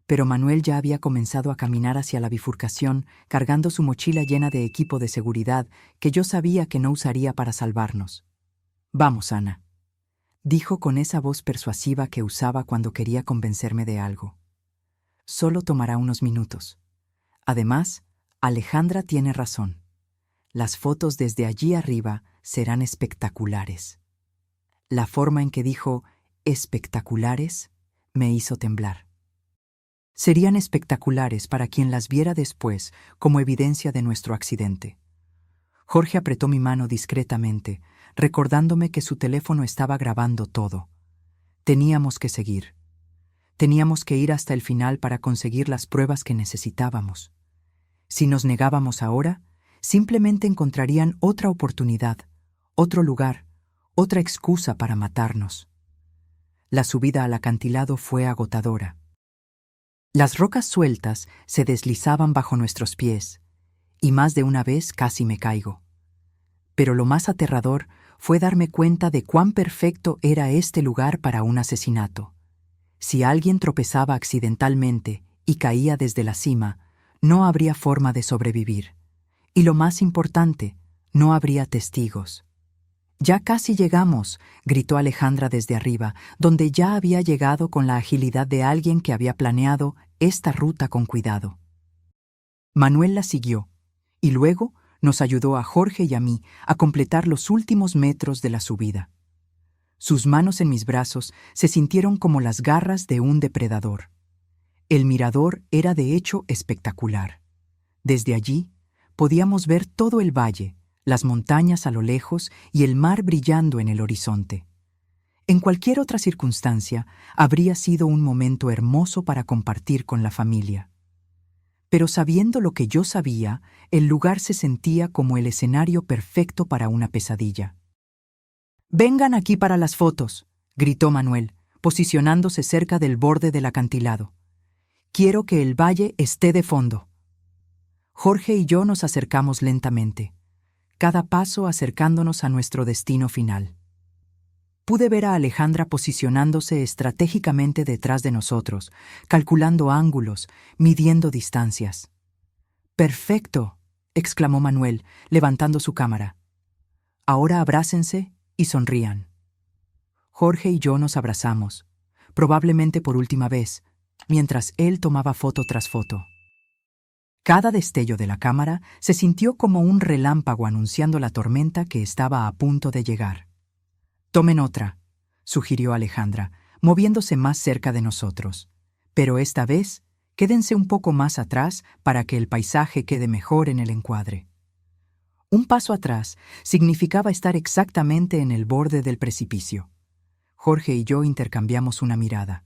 Pero Manuel ya había comenzado a caminar hacia la bifurcación, cargando su mochila llena de equipo de seguridad que yo sabía que no usaría para salvarnos. «Vamos, Ana», dijo con esa voz persuasiva que usaba cuando quería convencerme de algo. «Solo tomará unos minutos. Además, Alejandra tiene razón. Las fotos desde allí arriba serán espectaculares». La forma en que dijo «espectaculares» me hizo temblar. Serían espectaculares para quien las viera después como evidencia de nuestro accidente. Jorge apretó mi mano discretamente, recordándome que su teléfono estaba grabando todo. Teníamos que seguir. Teníamos que ir hasta el final para conseguir las pruebas que necesitábamos. Si nos negábamos ahora, simplemente encontrarían otra oportunidad, otro lugar, otra excusa para matarnos. La subida al acantilado fue agotadora. Las rocas sueltas se deslizaban bajo nuestros pies, y más de una vez casi me caigo. Pero lo más aterrador fue darme cuenta de cuán perfecto era este lugar para un asesinato. Si alguien tropezaba accidentalmente y caía desde la cima, no habría forma de sobrevivir. Y lo más importante, no habría testigos. «Ya casi llegamos», gritó Alejandra desde arriba, donde ya había llegado con la agilidad de alguien que había planeado esta ruta con cuidado. Manuel la siguió, y luego nos ayudó a Jorge y a mí a completar los últimos metros de la subida. Sus manos en mis brazos se sintieron como las garras de un depredador. El mirador era de hecho espectacular. Desde allí podíamos ver todo el valle, las montañas a lo lejos y el mar brillando en el horizonte. En cualquier otra circunstancia, habría sido un momento hermoso para compartir con la familia. Pero sabiendo lo que yo sabía, el lugar se sentía como el escenario perfecto para una pesadilla. «Vengan aquí para las fotos», gritó Manuel, posicionándose cerca del borde del acantilado. «Quiero que el valle esté de fondo». Jorge y yo nos acercamos lentamente, cada paso acercándonos a nuestro destino final. Pude ver a Alejandra posicionándose estratégicamente detrás de nosotros, calculando ángulos, midiendo distancias. «¡Perfecto!», exclamó Manuel, levantando su cámara. «Ahora abrácense y sonrían». Jorge y yo nos abrazamos, probablemente por última vez, mientras él tomaba foto tras foto. Cada destello de la cámara se sintió como un relámpago anunciando la tormenta que estaba a punto de llegar. «Tomen otra», sugirió Alejandra, moviéndose más cerca de nosotros. «Pero esta vez, quédense un poco más atrás para que el paisaje quede mejor en el encuadre». Un paso atrás significaba estar exactamente en el borde del precipicio. Jorge y yo intercambiamos una mirada.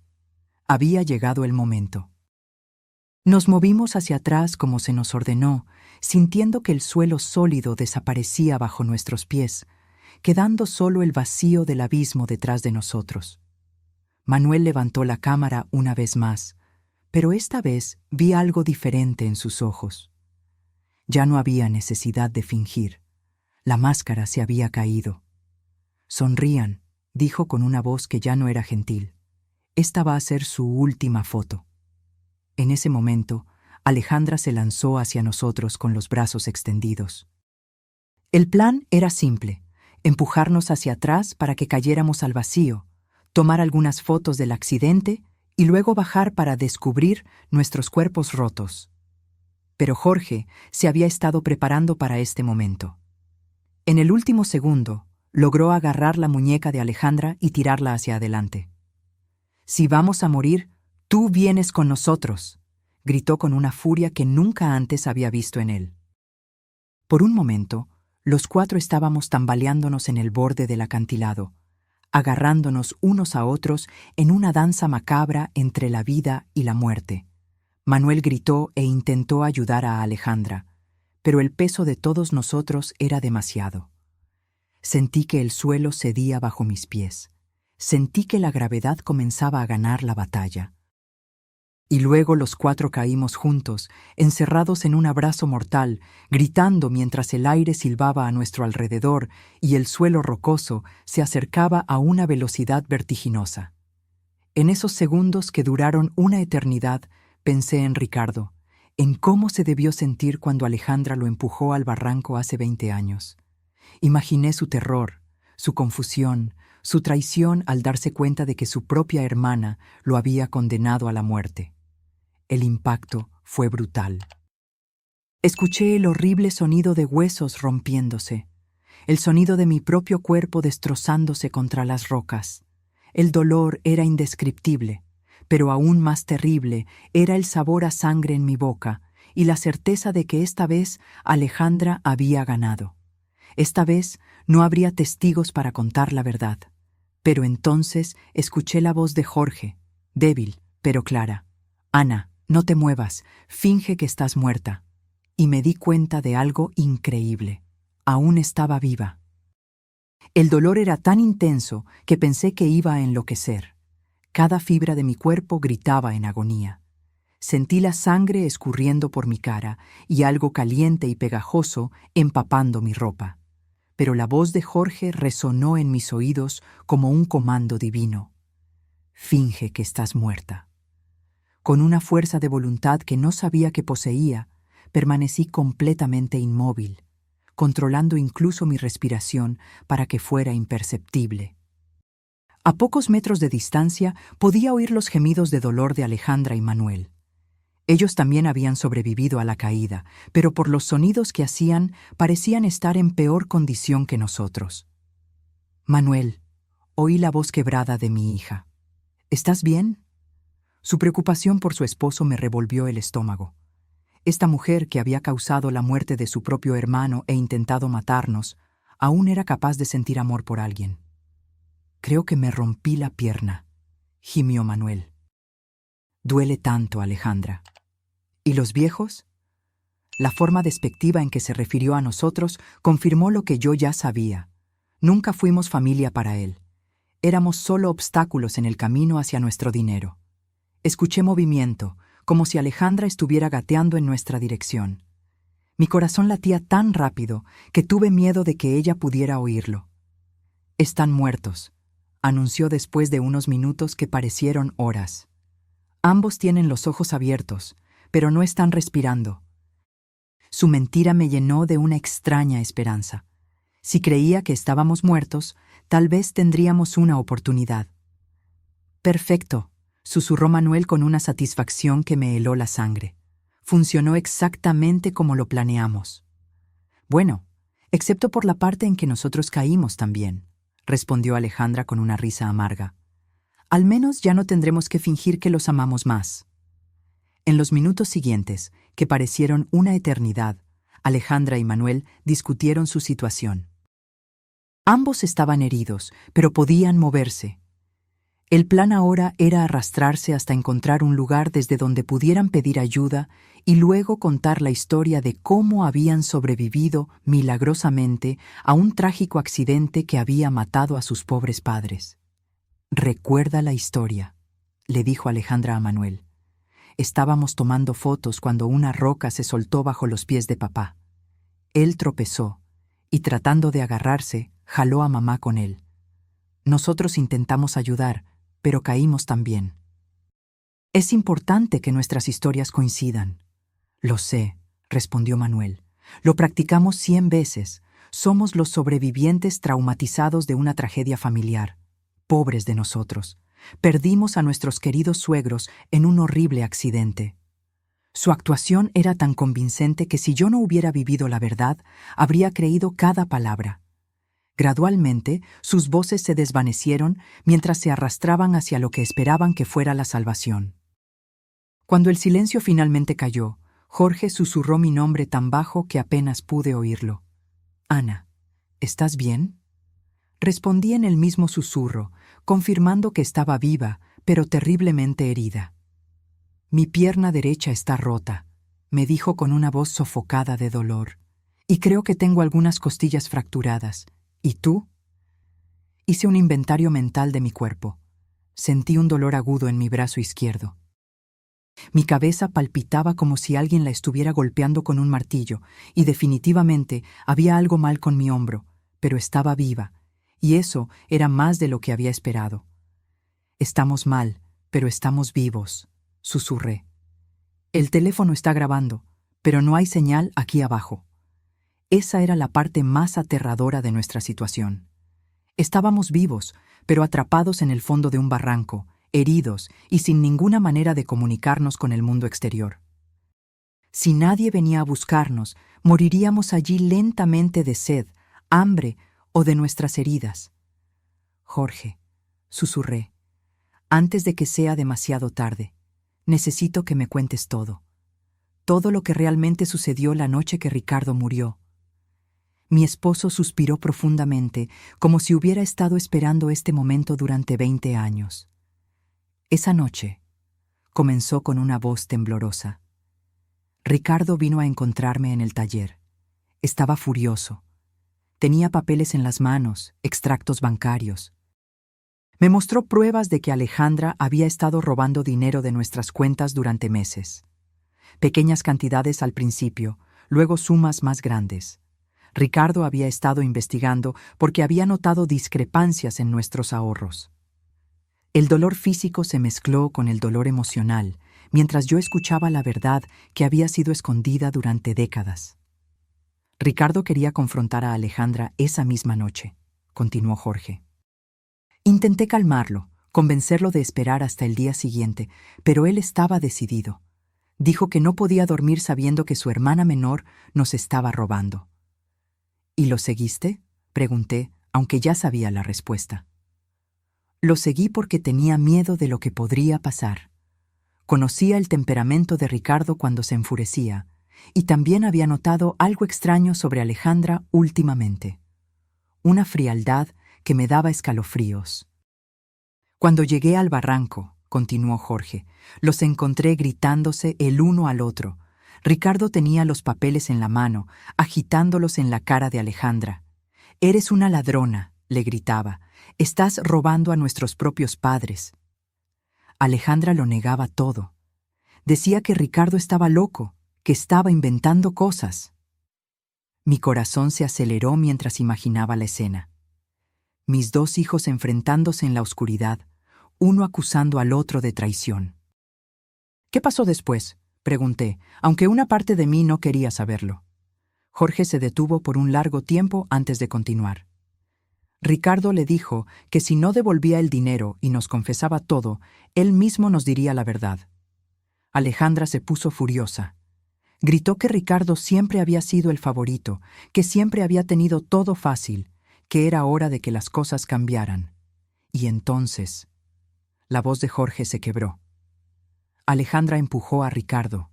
Había llegado el momento. Nos movimos hacia atrás como se nos ordenó, sintiendo que el suelo sólido desaparecía bajo nuestros pies, quedando solo el vacío del abismo detrás de nosotros. Manuel levantó la cámara una vez más, pero esta vez vi algo diferente en sus ojos. Ya no había necesidad de fingir. La máscara se había caído. «Sonrían», dijo con una voz que ya no era gentil. «Esta va a ser su última foto». En ese momento, Alejandra se lanzó hacia nosotros con los brazos extendidos. El plan era simple: empujarnos hacia atrás para que cayéramos al vacío, tomar algunas fotos del accidente y luego bajar para descubrir nuestros cuerpos rotos. Pero Jorge se había estado preparando para este momento. En el último segundo, logró agarrar la muñeca de Alejandra y tirarla hacia adelante. «Si vamos a morir, tú vienes con nosotros», gritó con una furia que nunca antes había visto en él. Por un momento, los cuatro estábamos tambaleándonos en el borde del acantilado, agarrándonos unos a otros en una danza macabra entre la vida y la muerte. Manuel gritó e intentó ayudar a Alejandra, pero el peso de todos nosotros era demasiado. Sentí que el suelo cedía bajo mis pies. Sentí que la gravedad comenzaba a ganar la batalla. Y luego los cuatro caímos juntos, encerrados en un abrazo mortal, gritando mientras el aire silbaba a nuestro alrededor y el suelo rocoso se acercaba a una velocidad vertiginosa. En esos segundos que duraron una eternidad, pensé en Ricardo, en cómo se debió sentir cuando Alejandra lo empujó al barranco hace 20 años. Imaginé su terror, su confusión, su traición al darse cuenta de que su propia hermana lo había condenado a la muerte. El impacto fue brutal. Escuché el horrible sonido de huesos rompiéndose, el sonido de mi propio cuerpo destrozándose contra las rocas. El dolor era indescriptible, pero aún más terrible era el sabor a sangre en mi boca y la certeza de que esta vez Alejandra había ganado. Esta vez no habría testigos para contar la verdad. Pero entonces escuché la voz de Jorge, débil pero clara. «Ana, no te muevas, finge que estás muerta». Y me di cuenta de algo increíble. Aún estaba viva. El dolor era tan intenso que pensé que iba a enloquecer. Cada fibra de mi cuerpo gritaba en agonía. Sentí la sangre escurriendo por mi cara y algo caliente y pegajoso empapando mi ropa. Pero la voz de Jorge resonó en mis oídos como un comando divino. «Finge que estás muerta». Con una fuerza de voluntad que no sabía que poseía, permanecí completamente inmóvil, controlando incluso mi respiración para que fuera imperceptible. A pocos metros de distancia podía oír los gemidos de dolor de Alejandra y Manuel. Ellos también habían sobrevivido a la caída, pero por los sonidos que hacían parecían estar en peor condición que nosotros. «Manuel», oí la voz quebrada de mi hija. «¿Estás bien?». Su preocupación por su esposo me revolvió el estómago. Esta mujer que había causado la muerte de su propio hermano e intentado matarnos, aún era capaz de sentir amor por alguien. «Creo que me rompí la pierna», gimió Manuel. «Duele tanto, Alejandra». «¿Y los viejos?». La forma despectiva en que se refirió a nosotros confirmó lo que yo ya sabía. Nunca fuimos familia para él. Éramos solo obstáculos en el camino hacia nuestro dinero. Escuché movimiento, como si Alejandra estuviera gateando en nuestra dirección. Mi corazón latía tan rápido que tuve miedo de que ella pudiera oírlo. «Están muertos», anunció después de unos minutos que parecieron horas. Ambos tienen los ojos abiertos, pero no están respirando. Su mentira me llenó de una extraña esperanza. Si creía que estábamos muertos, tal vez tendríamos una oportunidad. Perfecto, susurró Manuel con una satisfacción que me heló la sangre. Funcionó exactamente como lo planeamos. Bueno, excepto por la parte en que nosotros caímos también, respondió Alejandra con una risa amarga. Al menos ya no tendremos que fingir que los amamos más. En los minutos siguientes, que parecieron una eternidad, Alejandra y Manuel discutieron su situación. Ambos estaban heridos, pero podían moverse. El plan ahora era arrastrarse hasta encontrar un lugar desde donde pudieran pedir ayuda y luego contar la historia de cómo habían sobrevivido milagrosamente a un trágico accidente que había matado a sus pobres padres. «Recuerda la historia», le dijo Alejandra a Manuel. «Estábamos tomando fotos cuando una roca se soltó bajo los pies de papá. Él tropezó y, tratando de agarrarse, jaló a mamá con él. Nosotros intentamos ayudar, pero caímos también. Es importante que nuestras historias coincidan». «Lo sé», respondió Manuel. «Lo practicamos 100 veces. Somos los sobrevivientes traumatizados de una tragedia familiar. Pobres de nosotros. Perdimos a nuestros queridos suegros en un horrible accidente». Su actuación era tan convincente que si yo no hubiera vivido la verdad, habría creído cada palabra. Gradualmente, sus voces se desvanecieron mientras se arrastraban hacia lo que esperaban que fuera la salvación. Cuando el silencio finalmente cayó, Jorge susurró mi nombre tan bajo que apenas pude oírlo. «Ana, ¿estás bien?». Respondí en el mismo susurro, confirmando que estaba viva, pero terriblemente herida. «Mi pierna derecha está rota», me dijo con una voz sofocada de dolor. «Y creo que tengo algunas costillas fracturadas. ¿Y tú?». Hice un inventario mental de mi cuerpo. Sentí un dolor agudo en mi brazo izquierdo. Mi cabeza palpitaba como si alguien la estuviera golpeando con un martillo, y definitivamente había algo mal con mi hombro, pero estaba viva, y eso era más de lo que había esperado. «Estamos mal, pero estamos vivos», susurré. «El teléfono está grabando, pero no hay señal aquí abajo». Esa era la parte más aterradora de nuestra situación. Estábamos vivos, pero atrapados en el fondo de un barranco, heridos y sin ninguna manera de comunicarnos con el mundo exterior. Si nadie venía a buscarnos, moriríamos allí lentamente de sed, hambre o de nuestras heridas. «Jorge», susurré, «antes de que sea demasiado tarde, necesito que me cuentes todo. Todo lo que realmente sucedió la noche que Ricardo murió». Mi esposo suspiró profundamente, como si hubiera estado esperando este momento durante 20 años. «Esa noche», comenzó con una voz temblorosa, «Ricardo vino a encontrarme en el taller. Estaba furioso. Tenía papeles en las manos, extractos bancarios. Me mostró pruebas de que Alejandra había estado robando dinero de nuestras cuentas durante meses. Pequeñas cantidades al principio, luego sumas más grandes. Ricardo había estado investigando porque había notado discrepancias en nuestros ahorros. El dolor físico se mezcló con el dolor emocional, mientras yo escuchaba la verdad que había sido escondida durante décadas. Ricardo quería confrontar a Alejandra esa misma noche, continuó Jorge. Intenté calmarlo, convencerlo de esperar hasta el día siguiente, pero él estaba decidido. Dijo que no podía dormir sabiendo que su hermana menor nos estaba robando. «¿Y lo seguiste?», pregunté, aunque ya sabía la respuesta. Lo seguí porque tenía miedo de lo que podría pasar. Conocía el temperamento de Ricardo cuando se enfurecía, y también había notado algo extraño sobre Alejandra últimamente. Una frialdad que me daba escalofríos. «Cuando llegué al barranco», continuó Jorge, «los encontré gritándose el uno al otro. Ricardo tenía los papeles en la mano, agitándolos en la cara de Alejandra. «Eres una ladrona», le gritaba. «Estás robando a nuestros propios padres». Alejandra lo negaba todo. Decía que Ricardo estaba loco, que estaba inventando cosas. Mi corazón se aceleró mientras imaginaba la escena. mis 2 hijos enfrentándose en la oscuridad, uno acusando al otro de traición. ¿Qué pasó después?, pregunté, aunque una parte de mí no quería saberlo. Jorge se detuvo por un largo tiempo antes de continuar. Ricardo le dijo que si no devolvía el dinero y nos confesaba todo, él mismo nos diría la verdad. Alejandra se puso furiosa. Gritó que Ricardo siempre había sido el favorito, que siempre había tenido todo fácil, que era hora de que las cosas cambiaran. Y entonces, la voz de Jorge se quebró. Alejandra empujó a Ricardo.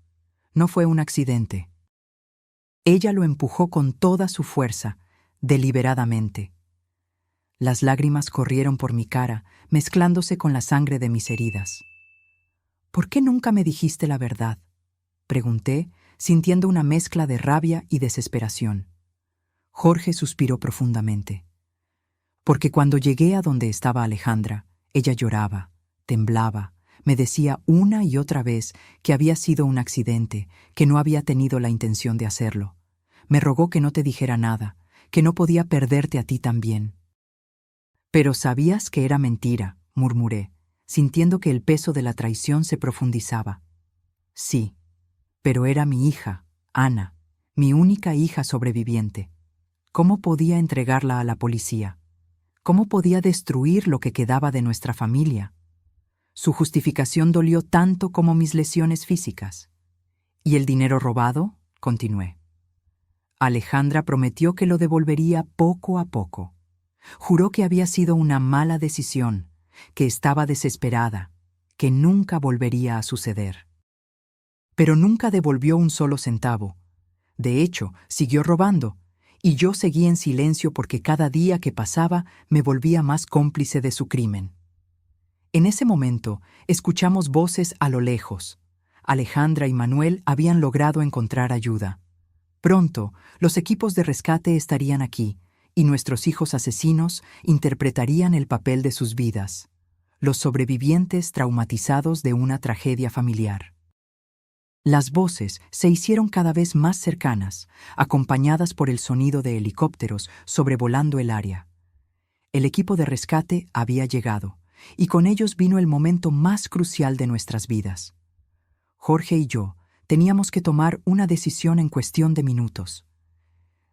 No fue un accidente. Ella lo empujó con toda su fuerza, deliberadamente. Las lágrimas corrieron por mi cara, mezclándose con la sangre de mis heridas. ¿Por qué nunca me dijiste la verdad?, pregunté, sintiendo una mezcla de rabia y desesperación. Jorge suspiró profundamente. Porque cuando llegué a donde estaba Alejandra, ella lloraba, temblaba, me decía una y otra vez que había sido un accidente, que no había tenido la intención de hacerlo. Me rogó que no te dijera nada, que no podía perderte a ti también. Pero sabías que era mentira, murmuré, sintiendo que el peso de la traición se profundizaba. Sí, pero era mi hija, Ana, mi única hija sobreviviente. ¿Cómo podía entregarla a la policía? ¿Cómo podía destruir lo que quedaba de nuestra familia? Su justificación dolió tanto como mis lesiones físicas. ¿Y el dinero robado?, continué. Alejandra prometió que lo devolvería poco a poco. Juró que había sido una mala decisión, que estaba desesperada, que nunca volvería a suceder. Pero nunca devolvió un solo centavo. De hecho, siguió robando, y yo seguí en silencio porque cada día que pasaba me volvía más cómplice de su crimen. En ese momento, escuchamos voces a lo lejos. Alejandra y Manuel habían logrado encontrar ayuda. Pronto, los equipos de rescate estarían aquí, y nuestros hijos asesinos interpretarían el papel de sus vidas, los sobrevivientes traumatizados de una tragedia familiar. Las voces se hicieron cada vez más cercanas, acompañadas por el sonido de helicópteros sobrevolando el área. El equipo de rescate había llegado, y con ellos vino el momento más crucial de nuestras vidas. Jorge y yo teníamos que tomar una decisión en cuestión de minutos.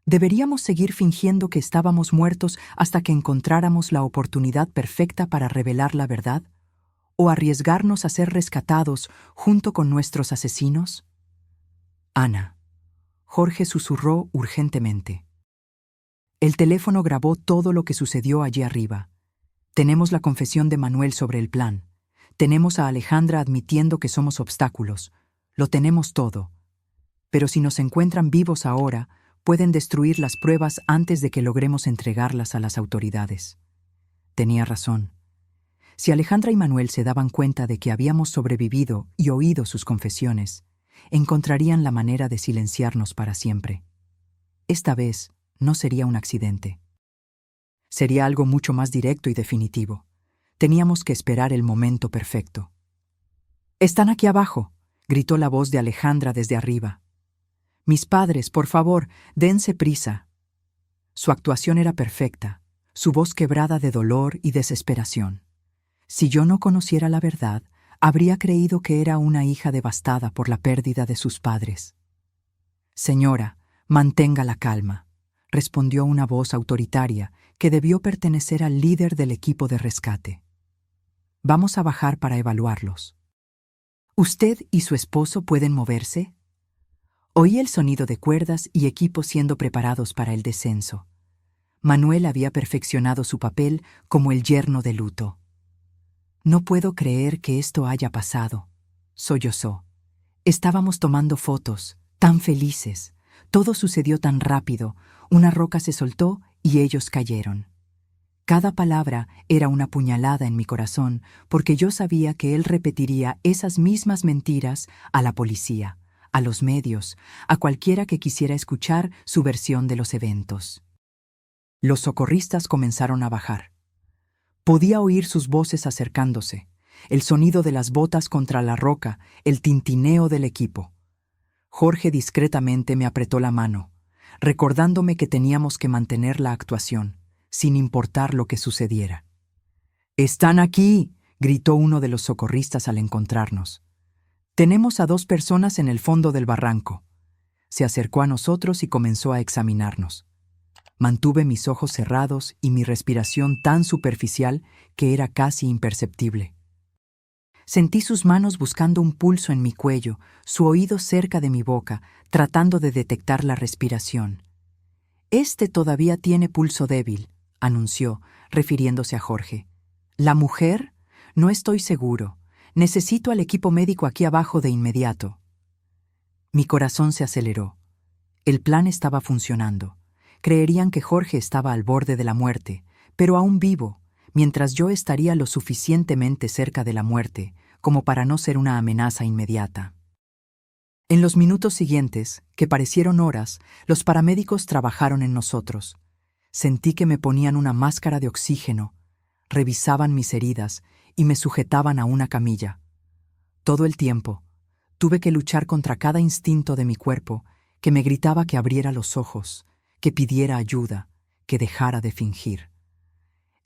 ¿Deberíamos seguir fingiendo que estábamos muertos hasta que encontráramos la oportunidad perfecta para revelar la verdad? ¿O arriesgarnos a ser rescatados junto con nuestros asesinos? Ana. Jorge susurró urgentemente. El teléfono grabó todo lo que sucedió allí arriba. Tenemos la confesión de Manuel sobre el plan. Tenemos a Alejandra admitiendo que somos obstáculos. Lo tenemos todo. Pero si nos encuentran vivos ahora, pueden destruir las pruebas antes de que logremos entregarlas a las autoridades. Tenía razón. Si Alejandra y Manuel se daban cuenta de que habíamos sobrevivido y oído sus confesiones, encontrarían la manera de silenciarnos para siempre. Esta vez no sería un accidente. Sería algo mucho más directo y definitivo. Teníamos que esperar el momento perfecto. «Están aquí abajo», gritó la voz de Alejandra desde arriba. «Mis padres, por favor, dense prisa». Su actuación era perfecta, su voz quebrada de dolor y desesperación. Si yo no conociera la verdad, habría creído que era una hija devastada por la pérdida de sus padres. «Señora, mantenga la calma», respondió una voz autoritaria que debió pertenecer al líder del equipo de rescate. «Vamos a bajar para evaluarlos». «¿Usted y su esposo pueden moverse?» Oí el sonido de cuerdas y equipos siendo preparados para el descenso. Manuel había perfeccionado su papel como el yerno de luto. «No puedo creer que esto haya pasado», sollozó. «Estábamos tomando fotos, tan felices. Todo sucedió tan rápido. Una roca se soltó y ellos cayeron». Cada palabra era una puñalada en mi corazón porque yo sabía que él repetiría esas mismas mentiras a la policía, a los medios, a cualquiera que quisiera escuchar su versión de los eventos. Los socorristas comenzaron a bajar. Podía oír sus voces acercándose, el sonido de las botas contra la roca, el tintineo del equipo. Jorge discretamente me apretó la mano, recordándome que teníamos que mantener la actuación, sin importar lo que sucediera. «¡Están aquí!», gritó uno de los socorristas al encontrarnos. «Tenemos a 2 personas en el fondo del barranco». Se acercó a nosotros y comenzó a examinarnos. Mantuve mis ojos cerrados y mi respiración tan superficial que era casi imperceptible. Sentí sus manos buscando un pulso en mi cuello, su oído cerca de mi boca, tratando de detectar la respiración. «Este todavía tiene pulso débil», anunció, refiriéndose a Jorge. «¿La mujer? No estoy seguro. Necesito al equipo médico aquí abajo de inmediato». Mi corazón se aceleró. El plan estaba funcionando. Creerían que Jorge estaba al borde de la muerte, pero aún vivo, mientras yo estaría lo suficientemente cerca de la muerte como para no ser una amenaza inmediata. En los minutos siguientes, que parecieron horas, los paramédicos trabajaron en nosotros. Sentí que me ponían una máscara de oxígeno, revisaban mis heridas y me sujetaban a una camilla. Todo el tiempo, tuve que luchar contra cada instinto de mi cuerpo que me gritaba que abriera los ojos, que pidiera ayuda, que dejara de fingir.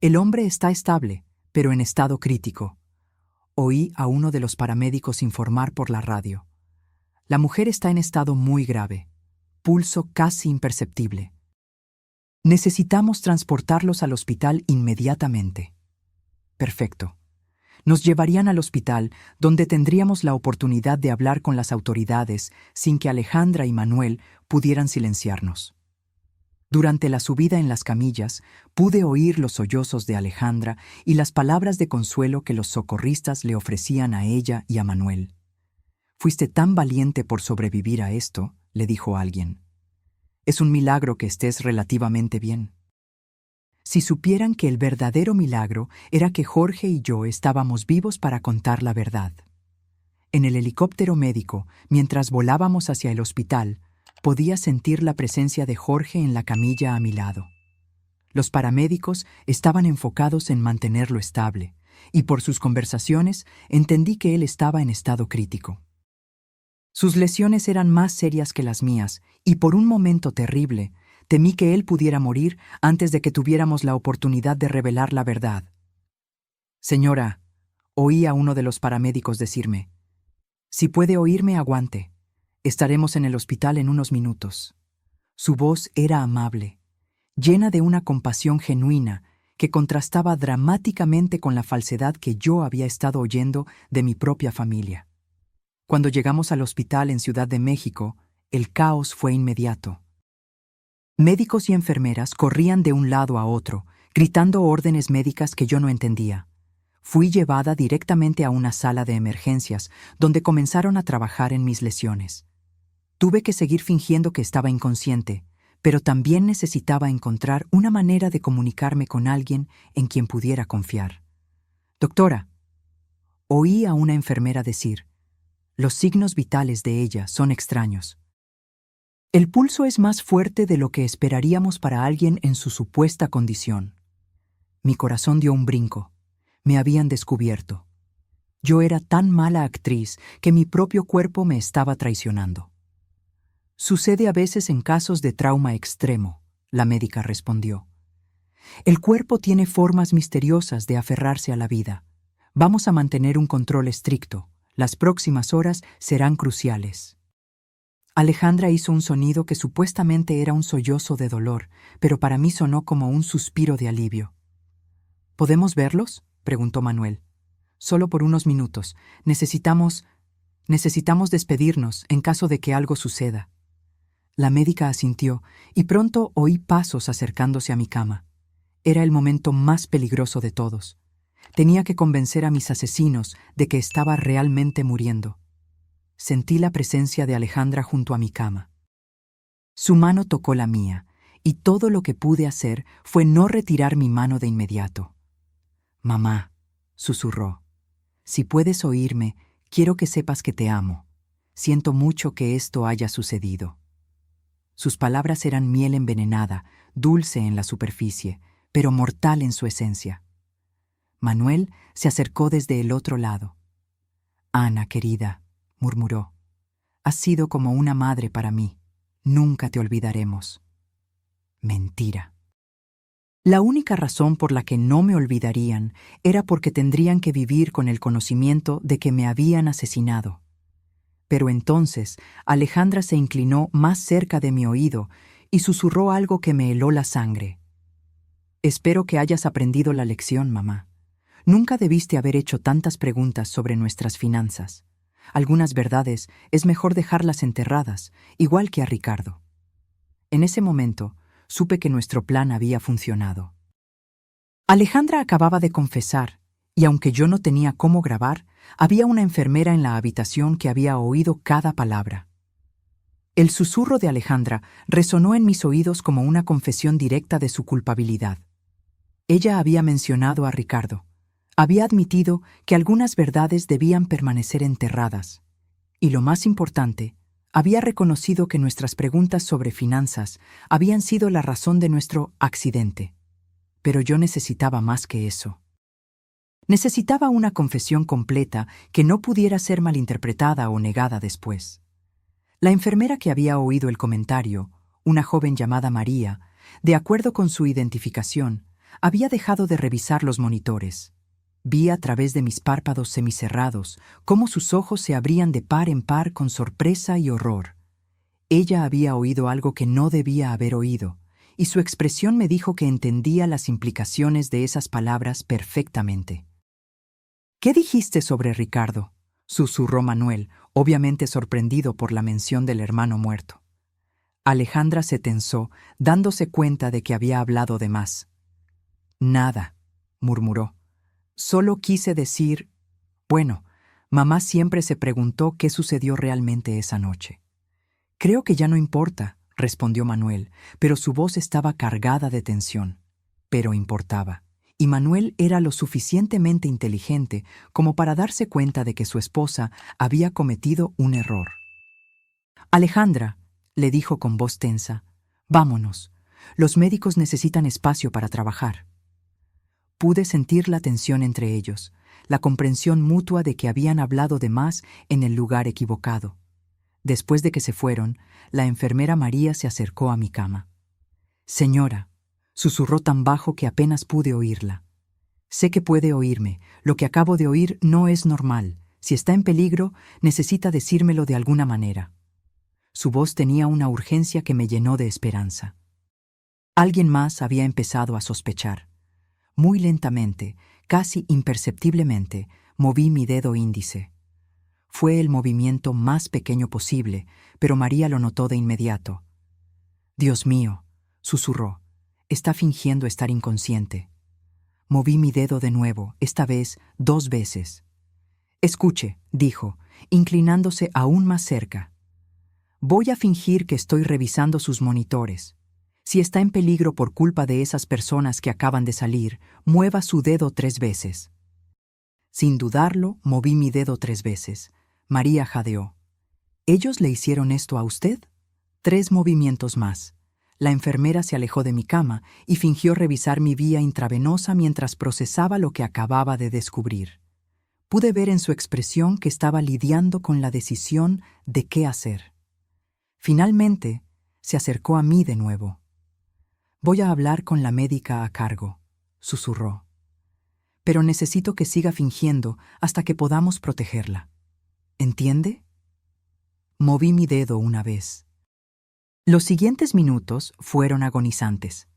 «El hombre está estable, pero en estado crítico», oí a uno de los paramédicos informar por la radio. «La mujer está en estado muy grave, pulso casi imperceptible. Necesitamos transportarlos al hospital inmediatamente». Perfecto. Nos llevarían al hospital, donde tendríamos la oportunidad de hablar con las autoridades sin que Alejandra y Manuel pudieran silenciarnos. Durante la subida en las camillas, pude oír los sollozos de Alejandra y las palabras de consuelo que los socorristas le ofrecían a ella y a Manuel. «Fuiste tan valiente por sobrevivir a esto», le dijo alguien. «Es un milagro que estés relativamente bien». Si supieran que el verdadero milagro era que Jorge y yo estábamos vivos para contar la verdad. En el helicóptero médico, mientras volábamos hacia el hospital, podía sentir la presencia de Jorge en la camilla a mi lado. Los paramédicos estaban enfocados en mantenerlo estable, y por sus conversaciones entendí que él estaba en estado crítico. Sus lesiones eran más serias que las mías, y por un momento terrible, temí que él pudiera morir antes de que tuviéramos la oportunidad de revelar la verdad. «Señora», oí a uno de los paramédicos decirme, «si puede oírme, aguante. Estaremos en el hospital en unos minutos». Su voz era amable, llena de una compasión genuina que contrastaba dramáticamente con la falsedad que yo había estado oyendo de mi propia familia. Cuando llegamos al hospital en Ciudad de México, el caos fue inmediato. Médicos y enfermeras corrían de un lado a otro, gritando órdenes médicas que yo no entendía. Fui llevada directamente a una sala de emergencias, donde comenzaron a trabajar en mis lesiones. Tuve que seguir fingiendo que estaba inconsciente, pero también necesitaba encontrar una manera de comunicarme con alguien en quien pudiera confiar. «Doctora», oí a una enfermera decir, «los signos vitales de ella son extraños. El pulso es más fuerte de lo que esperaríamos para alguien en su supuesta condición». Mi corazón dio un brinco. Me habían descubierto. Yo era tan mala actriz que mi propio cuerpo me estaba traicionando. «Sucede a veces en casos de trauma extremo», la médica respondió. «El cuerpo tiene formas misteriosas de aferrarse a la vida. Vamos a mantener un control estricto. Las próximas horas serán cruciales». Alejandra hizo un sonido que supuestamente era un sollozo de dolor, pero para mí sonó como un suspiro de alivio. «¿Podemos verlos?», preguntó Manuel. «Solo por unos minutos. Necesitamos despedirnos en caso de que algo suceda». La médica asintió, y pronto oí pasos acercándose a mi cama. Era el momento más peligroso de todos. Tenía que convencer a mis asesinos de que estaba realmente muriendo. Sentí la presencia de Alejandra junto a mi cama. Su mano tocó la mía, y todo lo que pude hacer fue no retirar mi mano de inmediato. «Mamá», susurró, «si puedes oírme, quiero que sepas que te amo. Siento mucho que esto haya sucedido». Sus palabras eran miel envenenada, dulce en la superficie, pero mortal en su esencia. Manuel se acercó desde el otro lado. «Ana, querida», murmuró, «has sido como una madre para mí. Nunca te olvidaremos». Mentira. La única razón por la que no me olvidarían era porque tendrían que vivir con el conocimiento de que me habían asesinado. Pero entonces Alejandra se inclinó más cerca de mi oído y susurró algo que me heló la sangre. Espero que hayas aprendido la lección, mamá. Nunca debiste haber hecho tantas preguntas sobre nuestras finanzas. Algunas verdades es mejor dejarlas enterradas, igual que a Ricardo. En ese momento, supe que nuestro plan había funcionado. Alejandra acababa de confesar, y aunque yo no tenía cómo grabar, había una enfermera en la habitación que había oído cada palabra. El susurro de Alejandra resonó en mis oídos como una confesión directa de su culpabilidad. Ella había mencionado a Ricardo. Había admitido que algunas verdades debían permanecer enterradas. Y lo más importante, había reconocido que nuestras preguntas sobre finanzas habían sido la razón de nuestro accidente. Pero yo necesitaba más que eso. Necesitaba una confesión completa que no pudiera ser malinterpretada o negada después. La enfermera que había oído el comentario, una joven llamada María, de acuerdo con su identificación, había dejado de revisar los monitores. Vi a través de mis párpados semicerrados cómo sus ojos se abrían de par en par con sorpresa y horror. Ella había oído algo que no debía haber oído, y su expresión me dijo que entendía las implicaciones de esas palabras perfectamente. «¿Qué dijiste sobre Ricardo?», susurró Manuel, obviamente sorprendido por la mención del hermano muerto. Alejandra se tensó, dándose cuenta de que había hablado de más. «Nada», murmuró. «Solo quise decir... Bueno, mamá siempre se preguntó qué sucedió realmente esa noche». «Creo que ya no importa», respondió Manuel, pero su voz estaba cargada de tensión. Pero importaba. Y Manuel era lo suficientemente inteligente como para darse cuenta de que su esposa había cometido un error. «Alejandra», le dijo con voz tensa, «vámonos. Los médicos necesitan espacio para trabajar». Pude sentir la tensión entre ellos, la comprensión mutua de que habían hablado de más en el lugar equivocado. Después de que se fueron, la enfermera María se acercó a mi cama. «Señora», susurró tan bajo que apenas pude oírla. «Sé que puede oírme. Lo que acabo de oír no es normal. Si está en peligro, necesita decírmelo de alguna manera». Su voz tenía una urgencia que me llenó de esperanza. Alguien más había empezado a sospechar. Muy lentamente, casi imperceptiblemente, moví mi dedo índice. Fue el movimiento más pequeño posible, pero María lo notó de inmediato. «Dios mío», susurró, «está fingiendo estar inconsciente». Moví mi dedo de nuevo, esta vez 2 veces. «Escuche», dijo, inclinándose aún más cerca. «Voy a fingir que estoy revisando sus monitores. Si está en peligro por culpa de esas personas que acaban de salir, mueva su dedo 3 veces». Sin dudarlo, moví mi dedo 3 veces. María jadeó. «¿Ellos le hicieron esto a usted?». 3 movimientos más. La enfermera se alejó de mi cama y fingió revisar mi vía intravenosa mientras procesaba lo que acababa de descubrir. Pude ver en su expresión que estaba lidiando con la decisión de qué hacer. Finalmente, se acercó a mí de nuevo. «Voy a hablar con la médica a cargo», susurró. «Pero necesito que siga fingiendo hasta que podamos protegerla. ¿Entiende?». Moví mi dedo una vez. Los siguientes minutos fueron agonizantes.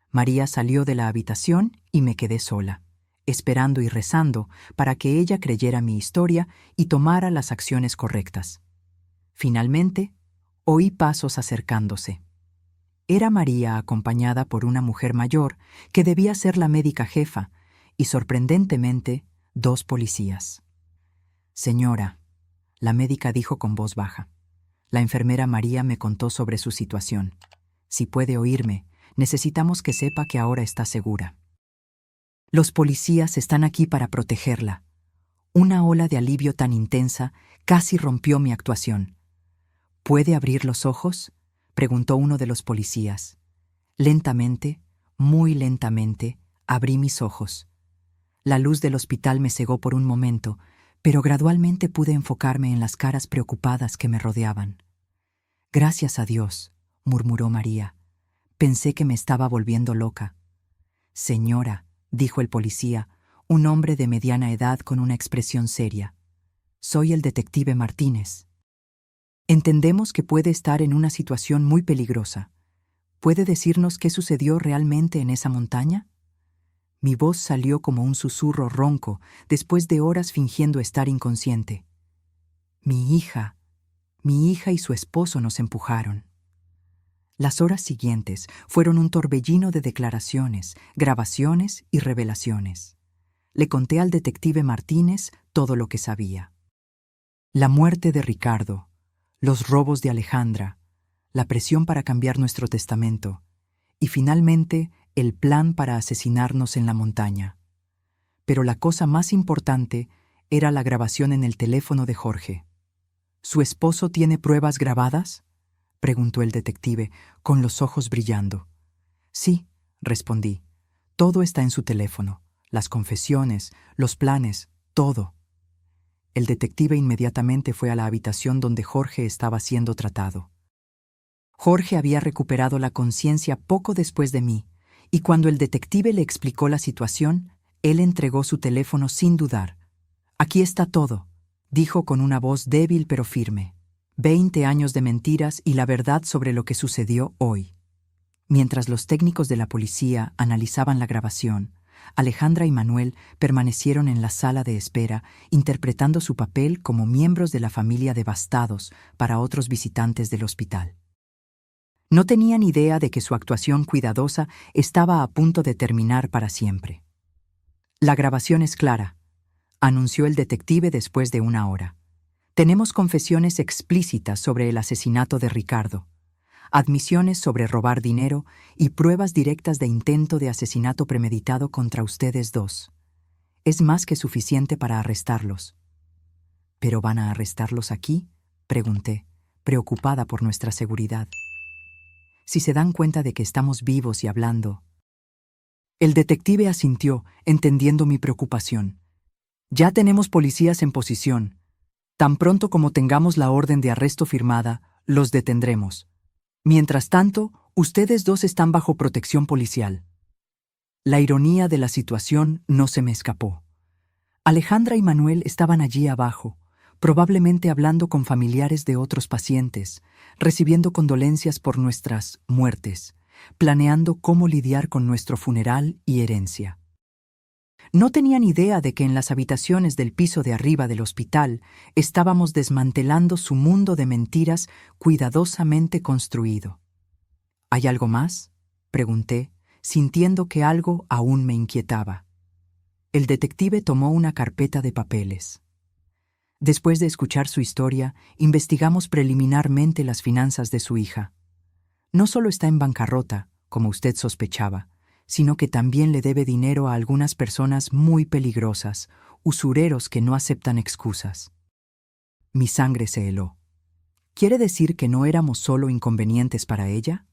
María salió de la habitación y me quedé sola, esperando y rezando para que ella creyera mi historia y tomara las acciones correctas. Finalmente, oí pasos acercándose. Era María acompañada por una mujer mayor que debía ser la médica jefa y, sorprendentemente, 2 policías. «Señora», la médica dijo con voz baja. La enfermera María me contó sobre su situación. «Si puede oírme, necesitamos que sepa que ahora está segura. Los policías están aquí para protegerla». Una ola de alivio tan intensa casi rompió mi actuación. «¿Puede abrir los ojos?», preguntó uno de los policías. Lentamente, muy lentamente, abrí mis ojos. La luz del hospital me cegó por un momento, pero gradualmente pude enfocarme en las caras preocupadas que me rodeaban. «Gracias a Dios», murmuró María. «Pensé que me estaba volviendo loca». Señora, dijo el policía, un hombre de mediana edad con una expresión seria. Soy el detective Martínez. Entendemos que puede estar en una situación muy peligrosa. ¿Puede decirnos qué sucedió realmente en esa montaña? Mi voz salió como un susurro ronco después de horas fingiendo estar inconsciente. Mi hija y su esposo nos empujaron. Las horas siguientes fueron un torbellino de declaraciones, grabaciones y revelaciones. Le conté al detective Martínez todo lo que sabía. La muerte de Ricardo, los robos de Alejandra, la presión para cambiar nuestro testamento y finalmente el plan para asesinarnos en la montaña. Pero la cosa más importante era la grabación en el teléfono de Jorge. ¿Su esposo tiene pruebas grabadas?, preguntó el detective, con los ojos brillando. Sí, respondí. Todo está en su teléfono. Las confesiones, los planes, todo. El detective inmediatamente fue a la habitación donde Jorge estaba siendo tratado. Jorge había recuperado la conciencia poco después de mí, y cuando el detective le explicó la situación, él entregó su teléfono sin dudar. Aquí está todo, dijo con una voz débil pero firme. 20 años de mentiras y la verdad sobre lo que sucedió hoy. Mientras los técnicos de la policía analizaban la grabación, Alejandra y Manuel permanecieron en la sala de espera, interpretando su papel como miembros de la familia devastados para otros visitantes del hospital. No tenían idea de que su actuación cuidadosa estaba a punto de terminar para siempre. La grabación es clara, anunció el detective después de una hora. Tenemos confesiones explícitas sobre el asesinato de Ricardo, admisiones sobre robar dinero y pruebas directas de intento de asesinato premeditado contra ustedes dos. Es más que suficiente para arrestarlos. ¿Pero van a arrestarlos aquí?, pregunté, preocupada por nuestra seguridad. Si se dan cuenta de que estamos vivos y hablando. El detective asintió, entendiendo mi preocupación. Ya tenemos policías en posición. Tan pronto como tengamos la orden de arresto firmada, los detendremos. Mientras tanto, ustedes dos están bajo protección policial. La ironía de la situación no se me escapó. Alejandra y Manuel estaban allí abajo, probablemente hablando con familiares de otros pacientes, recibiendo condolencias por nuestras muertes, planeando cómo lidiar con nuestro funeral y herencia. No tenían idea de que en las habitaciones del piso de arriba del hospital estábamos desmantelando su mundo de mentiras cuidadosamente construido. ¿Hay algo más?, pregunté, sintiendo que algo aún me inquietaba. El detective tomó una carpeta de papeles. Después de escuchar su historia, investigamos preliminarmente las finanzas de su hija. No solo está en bancarrota, como usted sospechaba, sino que también le debe dinero a algunas personas muy peligrosas, usureros que no aceptan excusas. Mi sangre se heló. ¿Quiere decir que no éramos solo inconvenientes para ella?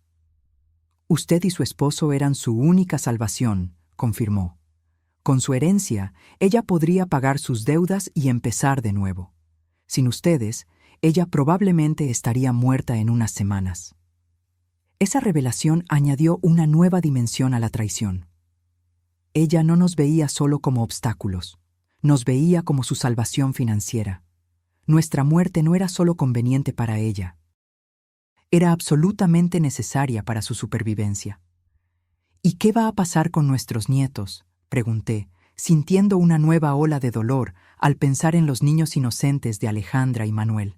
Usted y su esposo eran su única salvación, confirmó. Con su herencia, ella podría pagar sus deudas y empezar de nuevo. Sin ustedes, ella probablemente estaría muerta en unas semanas. Esa revelación añadió una nueva dimensión a la traición. Ella no nos veía solo como obstáculos, nos veía como su salvación financiera. Nuestra muerte no era solo conveniente para ella, era absolutamente necesaria para su supervivencia. ¿Y qué va a pasar con nuestros nietos?, pregunté, sintiendo una nueva ola de dolor al pensar en los niños inocentes de Alejandra y Manuel.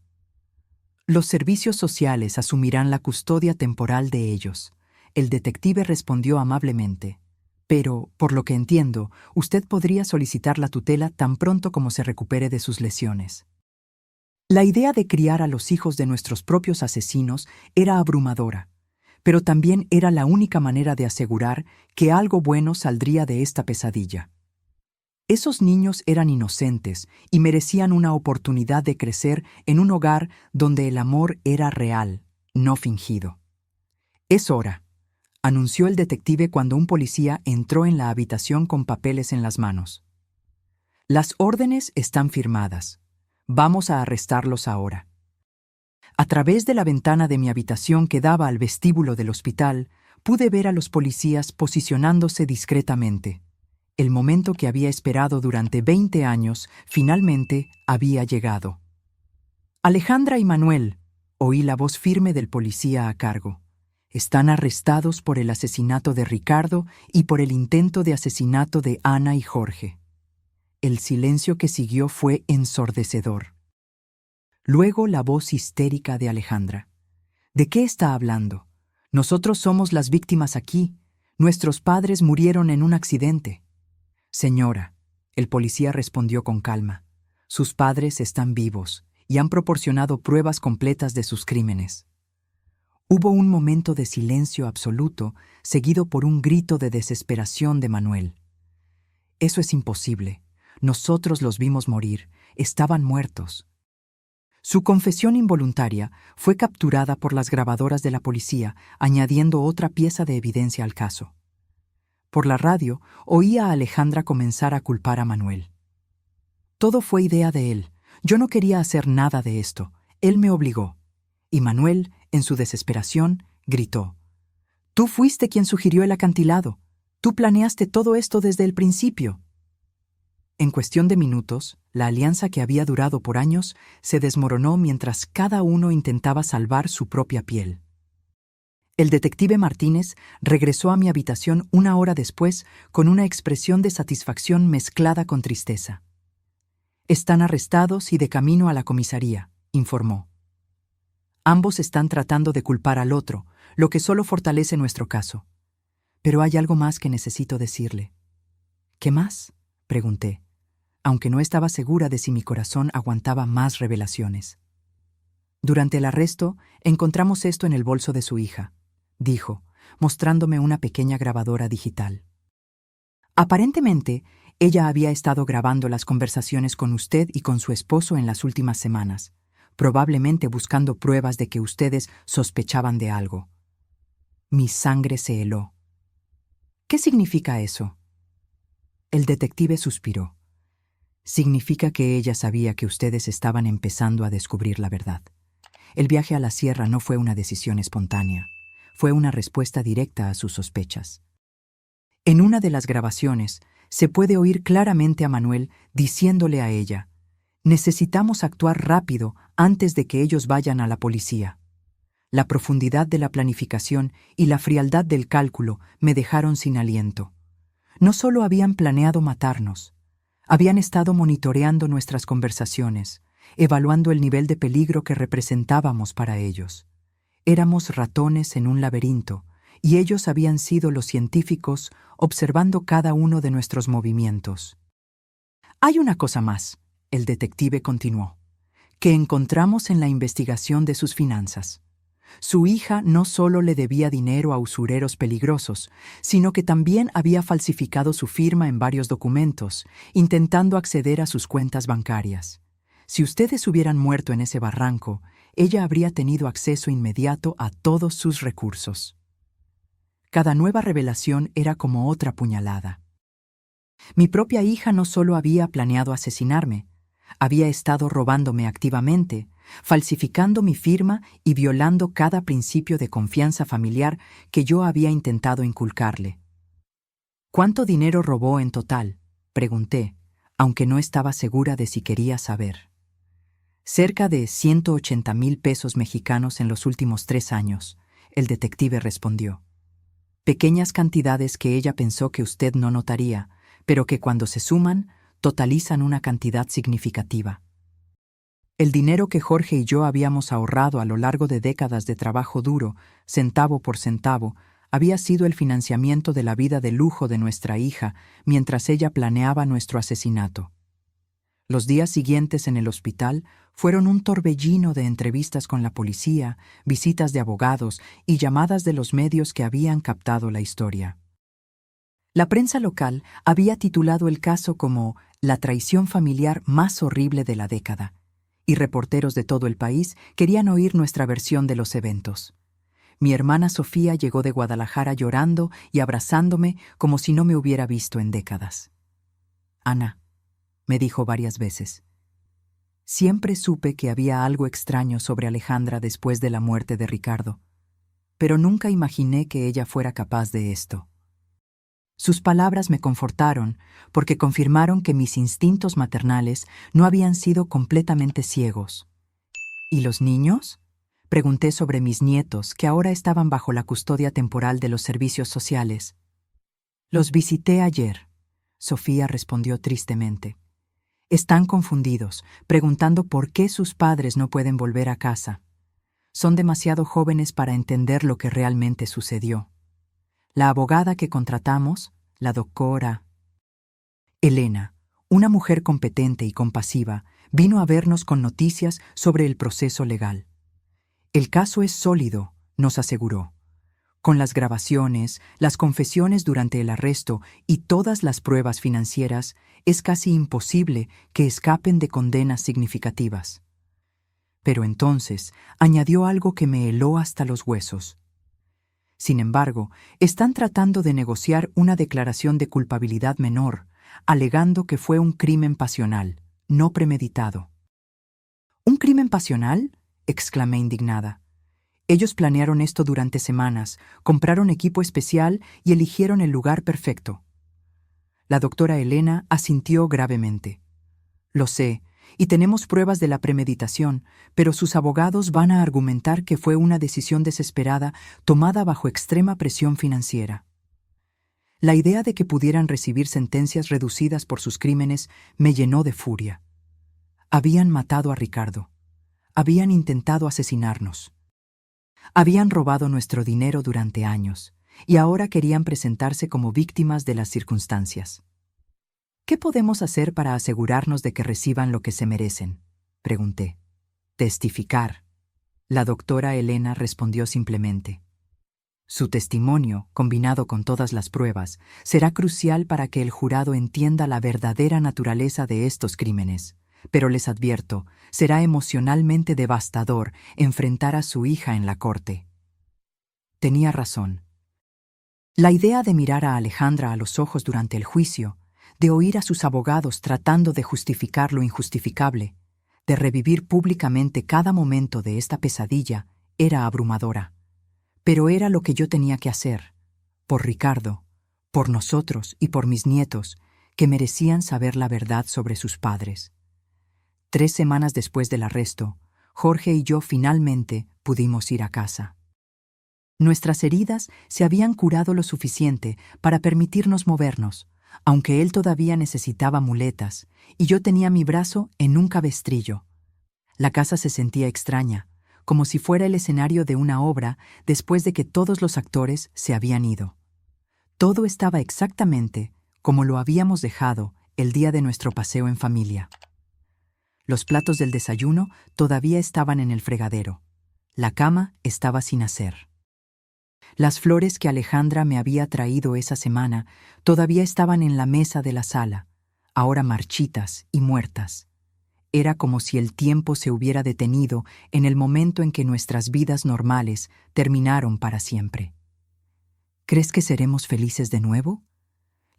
Los servicios sociales asumirán la custodia temporal de ellos. El detective respondió amablemente. Pero, por lo que entiendo, usted podría solicitar la tutela tan pronto como se recupere de sus lesiones. La idea de criar a los hijos de nuestros propios asesinos era abrumadora, pero también era la única manera de asegurar que algo bueno saldría de esta pesadilla. Esos niños eran inocentes y merecían una oportunidad de crecer en un hogar donde el amor era real, no fingido. Es hora, anunció el detective cuando un policía entró en la habitación con papeles en las manos. Las órdenes están firmadas. Vamos a arrestarlos ahora. A través de la ventana de mi habitación que daba al vestíbulo del hospital, pude ver a los policías posicionándose discretamente. El momento que había esperado durante 20 años finalmente había llegado. Alejandra y Manuel, oí la voz firme del policía a cargo. Están arrestados por el asesinato de Ricardo y por el intento de asesinato de Ana y Jorge. El silencio que siguió fue ensordecedor. Luego la voz histérica de Alejandra. ¿De qué está hablando? Nosotros somos las víctimas aquí. Nuestros padres murieron en un accidente. Señora, el policía respondió con calma. Sus padres están vivos y han proporcionado pruebas completas de sus crímenes. Hubo un momento de silencio absoluto, seguido por un grito de desesperación de Manuel. Eso es imposible. Nosotros los vimos morir. Estaban muertos. Su confesión involuntaria fue capturada por las grabadoras de la policía, añadiendo otra pieza de evidencia al caso. Por la radio, oí a Alejandra comenzar a culpar a Manuel. Todo fue idea de él. Yo no quería hacer nada de esto. Él me obligó. Y Manuel, en su desesperación, gritó. Tú fuiste quien sugirió el acantilado. Tú planeaste todo esto desde el principio. En cuestión de minutos, la alianza que había durado por años se desmoronó mientras cada uno intentaba salvar su propia piel. El detective Martínez regresó a mi habitación 1 hora después con una expresión de satisfacción mezclada con tristeza. Están arrestados y de camino a la comisaría, informó. Ambos están tratando de culpar al otro, lo que solo fortalece nuestro caso. Pero hay algo más que necesito decirle. ¿Qué más?, pregunté, aunque no estaba segura de si mi corazón aguantaba más revelaciones. Durante el arresto, encontramos esto en el bolso de su hija, dijo, mostrándome una pequeña grabadora digital. Aparentemente, ella había estado grabando las conversaciones con usted y con su esposo en las últimas semanas, probablemente buscando pruebas de que ustedes sospechaban de algo. Mi sangre se heló. ¿Qué significa eso? El detective suspiró. Significa que ella sabía que ustedes estaban empezando a descubrir la verdad. El viaje a la sierra no fue una decisión espontánea, fue una respuesta directa a sus sospechas. En una de las grabaciones, se puede oír claramente a Manuel diciéndole a ella, necesitamos actuar rápido antes de que ellos vayan a la policía. La profundidad de la planificación y la frialdad del cálculo me dejaron sin aliento. No solo habían planeado matarnos, habían estado monitoreando nuestras conversaciones, evaluando el nivel de peligro que representábamos para ellos. Éramos ratones en un laberinto, y ellos habían sido los científicos observando cada uno de nuestros movimientos. Hay una cosa más, el detective continuó, que encontramos en la investigación de sus finanzas. Su hija no solo le debía dinero a usureros peligrosos, sino que también había falsificado su firma en varios documentos, intentando acceder a sus cuentas bancarias. Si ustedes hubieran muerto en ese barranco, ella habría tenido acceso inmediato a todos sus recursos. Cada nueva revelación era como otra puñalada. Mi propia hija no solo había planeado asesinarme, había estado robándome activamente, falsificando mi firma y violando cada principio de confianza familiar que yo había intentado inculcarle. ¿Cuánto dinero robó en total?, pregunté, aunque no estaba segura de si quería saber. Cerca de 180,000 pesos mexicanos en los últimos 3 años, el detective respondió. Pequeñas cantidades que ella pensó que usted no notaría, pero que cuando se suman, totalizan una cantidad significativa. El dinero que Jorge y yo habíamos ahorrado a lo largo de décadas de trabajo duro, centavo por centavo, había sido el financiamiento de la vida de lujo de nuestra hija mientras ella planeaba nuestro asesinato. Los días siguientes en el hospital fueron un torbellino de entrevistas con la policía, visitas de abogados y llamadas de los medios que habían captado la historia. La prensa local había titulado el caso como «La traición familiar más horrible de la década», y reporteros de todo el país querían oír nuestra versión de los eventos. Mi hermana Sofía llegó de Guadalajara llorando y abrazándome como si no me hubiera visto en décadas. «Ana», me dijo varias veces. Siempre supe que había algo extraño sobre Alejandra después de la muerte de Ricardo. pero nunca imaginé que ella fuera capaz de esto. Sus palabras me confortaron porque confirmaron que mis instintos maternales no habían sido completamente ciegos. ¿Y los niños? Pregunté sobre mis nietos, que ahora estaban bajo la custodia temporal de los servicios sociales. Los visité ayer, Sofía respondió tristemente. Están confundidos, preguntando por qué sus padres no pueden volver a casa. Son demasiado jóvenes para entender lo que realmente sucedió. La abogada que contratamos, la doctora Elena, una mujer competente y compasiva, vino a vernos con noticias sobre el proceso legal. El caso es sólido, nos aseguró. Con las grabaciones, las confesiones durante el arresto y todas las pruebas financieras, es casi imposible que escapen de condenas significativas. Pero entonces añadió algo que me heló hasta los huesos. Sin embargo, están tratando de negociar una declaración de culpabilidad menor, alegando que fue un crimen pasional, no premeditado. ¿Un crimen pasional?, exclamé indignada. Ellos planearon esto durante semanas, compraron equipo especial y eligieron el lugar perfecto. La doctora Elena asintió gravemente. Lo sé, y tenemos pruebas de la premeditación, pero sus abogados van a argumentar que fue una decisión desesperada tomada bajo extrema presión financiera. La idea de que pudieran recibir sentencias reducidas por sus crímenes me llenó de furia. Habían matado a Ricardo. Habían intentado asesinarnos. Habían robado nuestro dinero durante años, y ahora querían presentarse como víctimas de las circunstancias. ¿Qué podemos hacer para asegurarnos de que reciban lo que se merecen?, pregunté. Testificar. La doctora Elena respondió simplemente. Su testimonio, combinado con todas las pruebas, será crucial para que el jurado entienda la verdadera naturaleza de estos crímenes. Pero les advierto, será emocionalmente devastador enfrentar a su hija en la corte. Tenía razón. La idea de mirar a Alejandra a los ojos durante el juicio, de oír a sus abogados tratando de justificar lo injustificable, de revivir públicamente cada momento de esta pesadilla, era abrumadora. Pero era lo que yo tenía que hacer, por Ricardo, por nosotros y por mis nietos, que merecían saber la verdad sobre sus padres. 3 semanas después del arresto, Jorge y yo finalmente pudimos ir a casa. Nuestras heridas se habían curado lo suficiente para permitirnos movernos, aunque él todavía necesitaba muletas, y yo tenía mi brazo en un cabestrillo. La casa se sentía extraña, como si fuera el escenario de una obra después de que todos los actores se habían ido. Todo estaba exactamente como lo habíamos dejado el día de nuestro paseo en familia. Los platos del desayuno todavía estaban en el fregadero. La cama estaba sin hacer. Las flores que Alejandra me había traído esa semana todavía estaban en la mesa de la sala, ahora marchitas y muertas. Era como si el tiempo se hubiera detenido en el momento en que nuestras vidas normales terminaron para siempre. ¿Crees que seremos felices de nuevo?,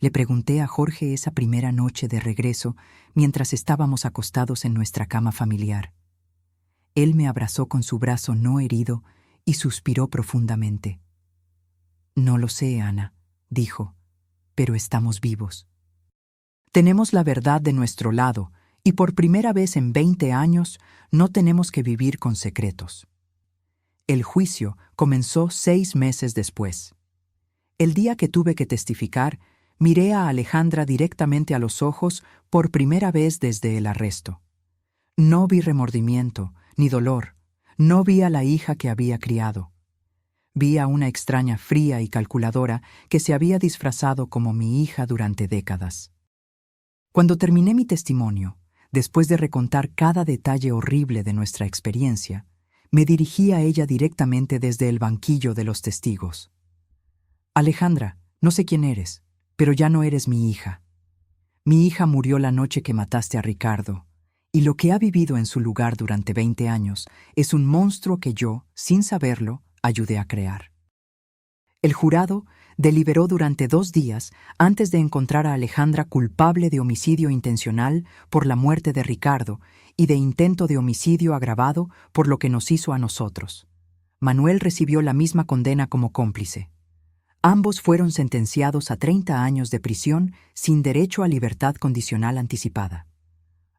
le pregunté a Jorge esa primera noche de regreso mientras estábamos acostados en nuestra cama familiar. Él me abrazó con su brazo no herido y suspiró profundamente. No lo sé, Ana, dijo, pero estamos vivos. Tenemos la verdad de nuestro lado y por primera vez en 20 años no tenemos que vivir con secretos. El juicio comenzó 6 meses después. El día que tuve que testificar, miré a Alejandra directamente a los ojos por primera vez desde el arresto. No vi remordimiento ni dolor, no vi a la hija que había criado. Vi a una extraña fría y calculadora que se había disfrazado como mi hija durante décadas. Cuando terminé mi testimonio, después de recontar cada detalle horrible de nuestra experiencia, me dirigí a ella directamente desde el banquillo de los testigos. Alejandra, no sé quién eres, pero ya no eres mi hija. Mi hija murió la noche que mataste a Ricardo, y lo que ha vivido en su lugar durante 20 años es un monstruo que yo, sin saberlo, ayudé a crear. El jurado deliberó durante 2 días antes de encontrar a Alejandra culpable de homicidio intencional por la muerte de Ricardo y de intento de homicidio agravado por lo que nos hizo a nosotros. Manuel recibió la misma condena como cómplice. Ambos fueron sentenciados a 30 años de prisión sin derecho a libertad condicional anticipada.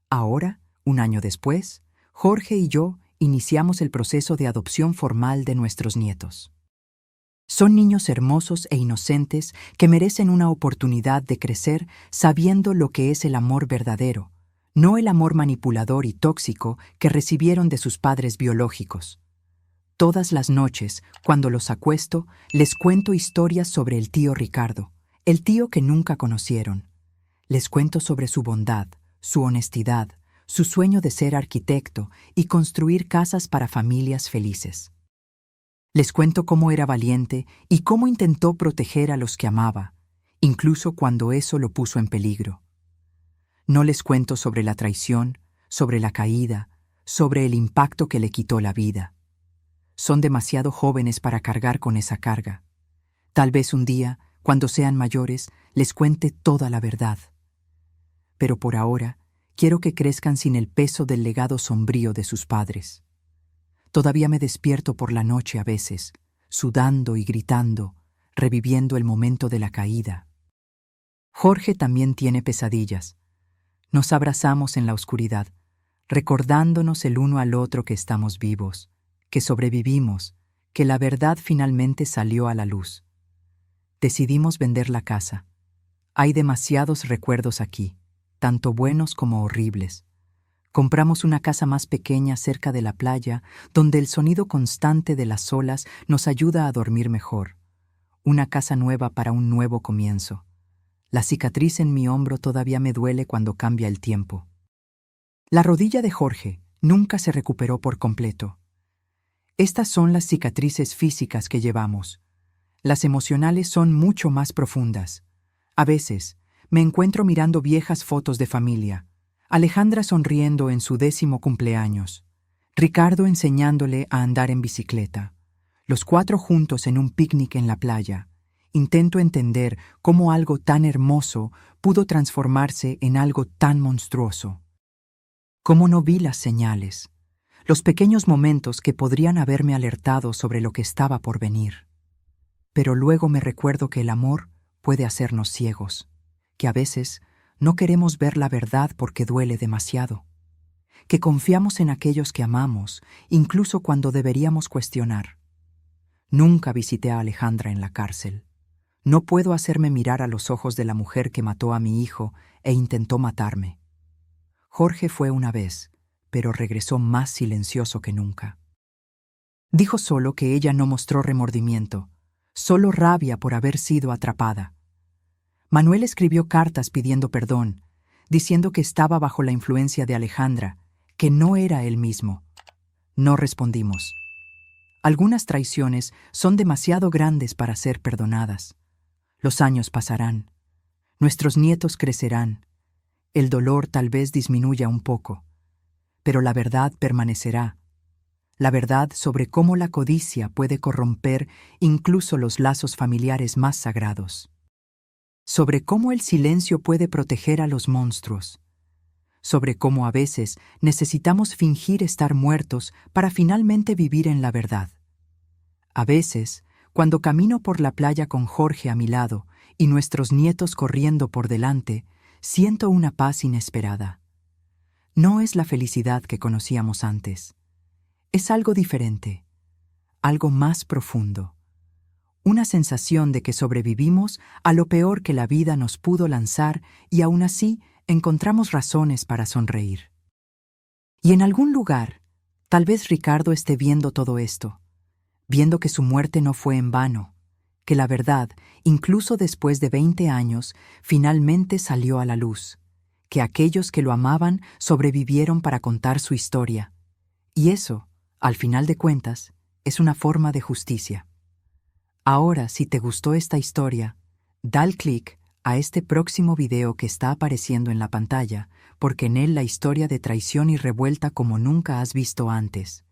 Ahora, un año después, Jorge y yo iniciamos el proceso de adopción formal de nuestros nietos. Son niños hermosos e inocentes que merecen una oportunidad de crecer sabiendo lo que es el amor verdadero, no el amor manipulador y tóxico que recibieron de sus padres biológicos. Todas las noches, cuando los acuesto, les cuento historias sobre el tío Ricardo, el tío que nunca conocieron. Les cuento sobre su bondad, su honestidad, su sueño de ser arquitecto y construir casas para familias felices. Les cuento cómo era valiente y cómo intentó proteger a los que amaba, incluso cuando eso lo puso en peligro. No les cuento sobre la traición, sobre la caída, sobre el impacto que le quitó la vida. Son demasiado jóvenes para cargar con esa carga. Tal vez un día, cuando sean mayores, les cuente toda la verdad. Pero por ahora, quiero que crezcan sin el peso del legado sombrío de sus padres. Todavía me despierto por la noche a veces, sudando y gritando, reviviendo el momento de la caída. Jorge también tiene pesadillas. Nos abrazamos en la oscuridad, recordándonos el uno al otro que estamos vivos, que sobrevivimos, que la verdad finalmente salió a la luz. Decidimos vender la casa. Hay demasiados recuerdos aquí, tanto buenos como horribles. Compramos una casa más pequeña cerca de la playa, donde el sonido constante de las olas nos ayuda a dormir mejor. Una casa nueva para un nuevo comienzo. La cicatriz en mi hombro todavía me duele cuando cambia el tiempo. La rodilla de Jorge nunca se recuperó por completo. Estas son las cicatrices físicas que llevamos. Las emocionales son mucho más profundas. A veces, me encuentro mirando viejas fotos de familia. Alejandra sonriendo en su 10º cumpleaños. Ricardo enseñándole a andar en bicicleta. Los 4 juntos en un picnic en la playa. Intento entender cómo algo tan hermoso pudo transformarse en algo tan monstruoso. Cómo no vi las señales, los pequeños momentos que podrían haberme alertado sobre lo que estaba por venir. Pero luego me recuerdo que el amor puede hacernos ciegos, que a veces no queremos ver la verdad porque duele demasiado, que confiamos en aquellos que amamos, incluso cuando deberíamos cuestionar. Nunca visité a Alejandra en la cárcel. No puedo hacerme mirar a los ojos de la mujer que mató a mi hijo e intentó matarme. Jorge fue una vez, pero regresó más silencioso que nunca. Dijo solo que ella no mostró remordimiento, solo rabia por haber sido atrapada. Manuel escribió cartas pidiendo perdón, diciendo que estaba bajo la influencia de Alejandra, que no era él mismo. No respondimos. Algunas traiciones son demasiado grandes para ser perdonadas. Los años pasarán. Nuestros nietos crecerán. El dolor tal vez disminuya un poco. Pero la verdad permanecerá. La verdad sobre cómo la codicia puede corromper incluso los lazos familiares más sagrados. Sobre cómo el silencio puede proteger a los monstruos. Sobre cómo a veces necesitamos fingir estar muertos para finalmente vivir en la verdad. A veces, cuando camino por la playa con Jorge a mi lado y nuestros nietos corriendo por delante, siento una paz inesperada. No es la felicidad que conocíamos antes. Es algo diferente, algo más profundo. Una sensación de que sobrevivimos a lo peor que la vida nos pudo lanzar y aún así encontramos razones para sonreír. Y en algún lugar, tal vez Ricardo esté viendo todo esto, viendo que su muerte no fue en vano, que la verdad, incluso después de 20 años, finalmente salió a la luz, que aquellos que lo amaban sobrevivieron para contar su historia. Y eso, al final de cuentas, es una forma de justicia. Ahora, si te gustó esta historia, dale clic a este próximo video que está apareciendo en la pantalla, porque en él la historia de traición y revuelta como nunca has visto antes.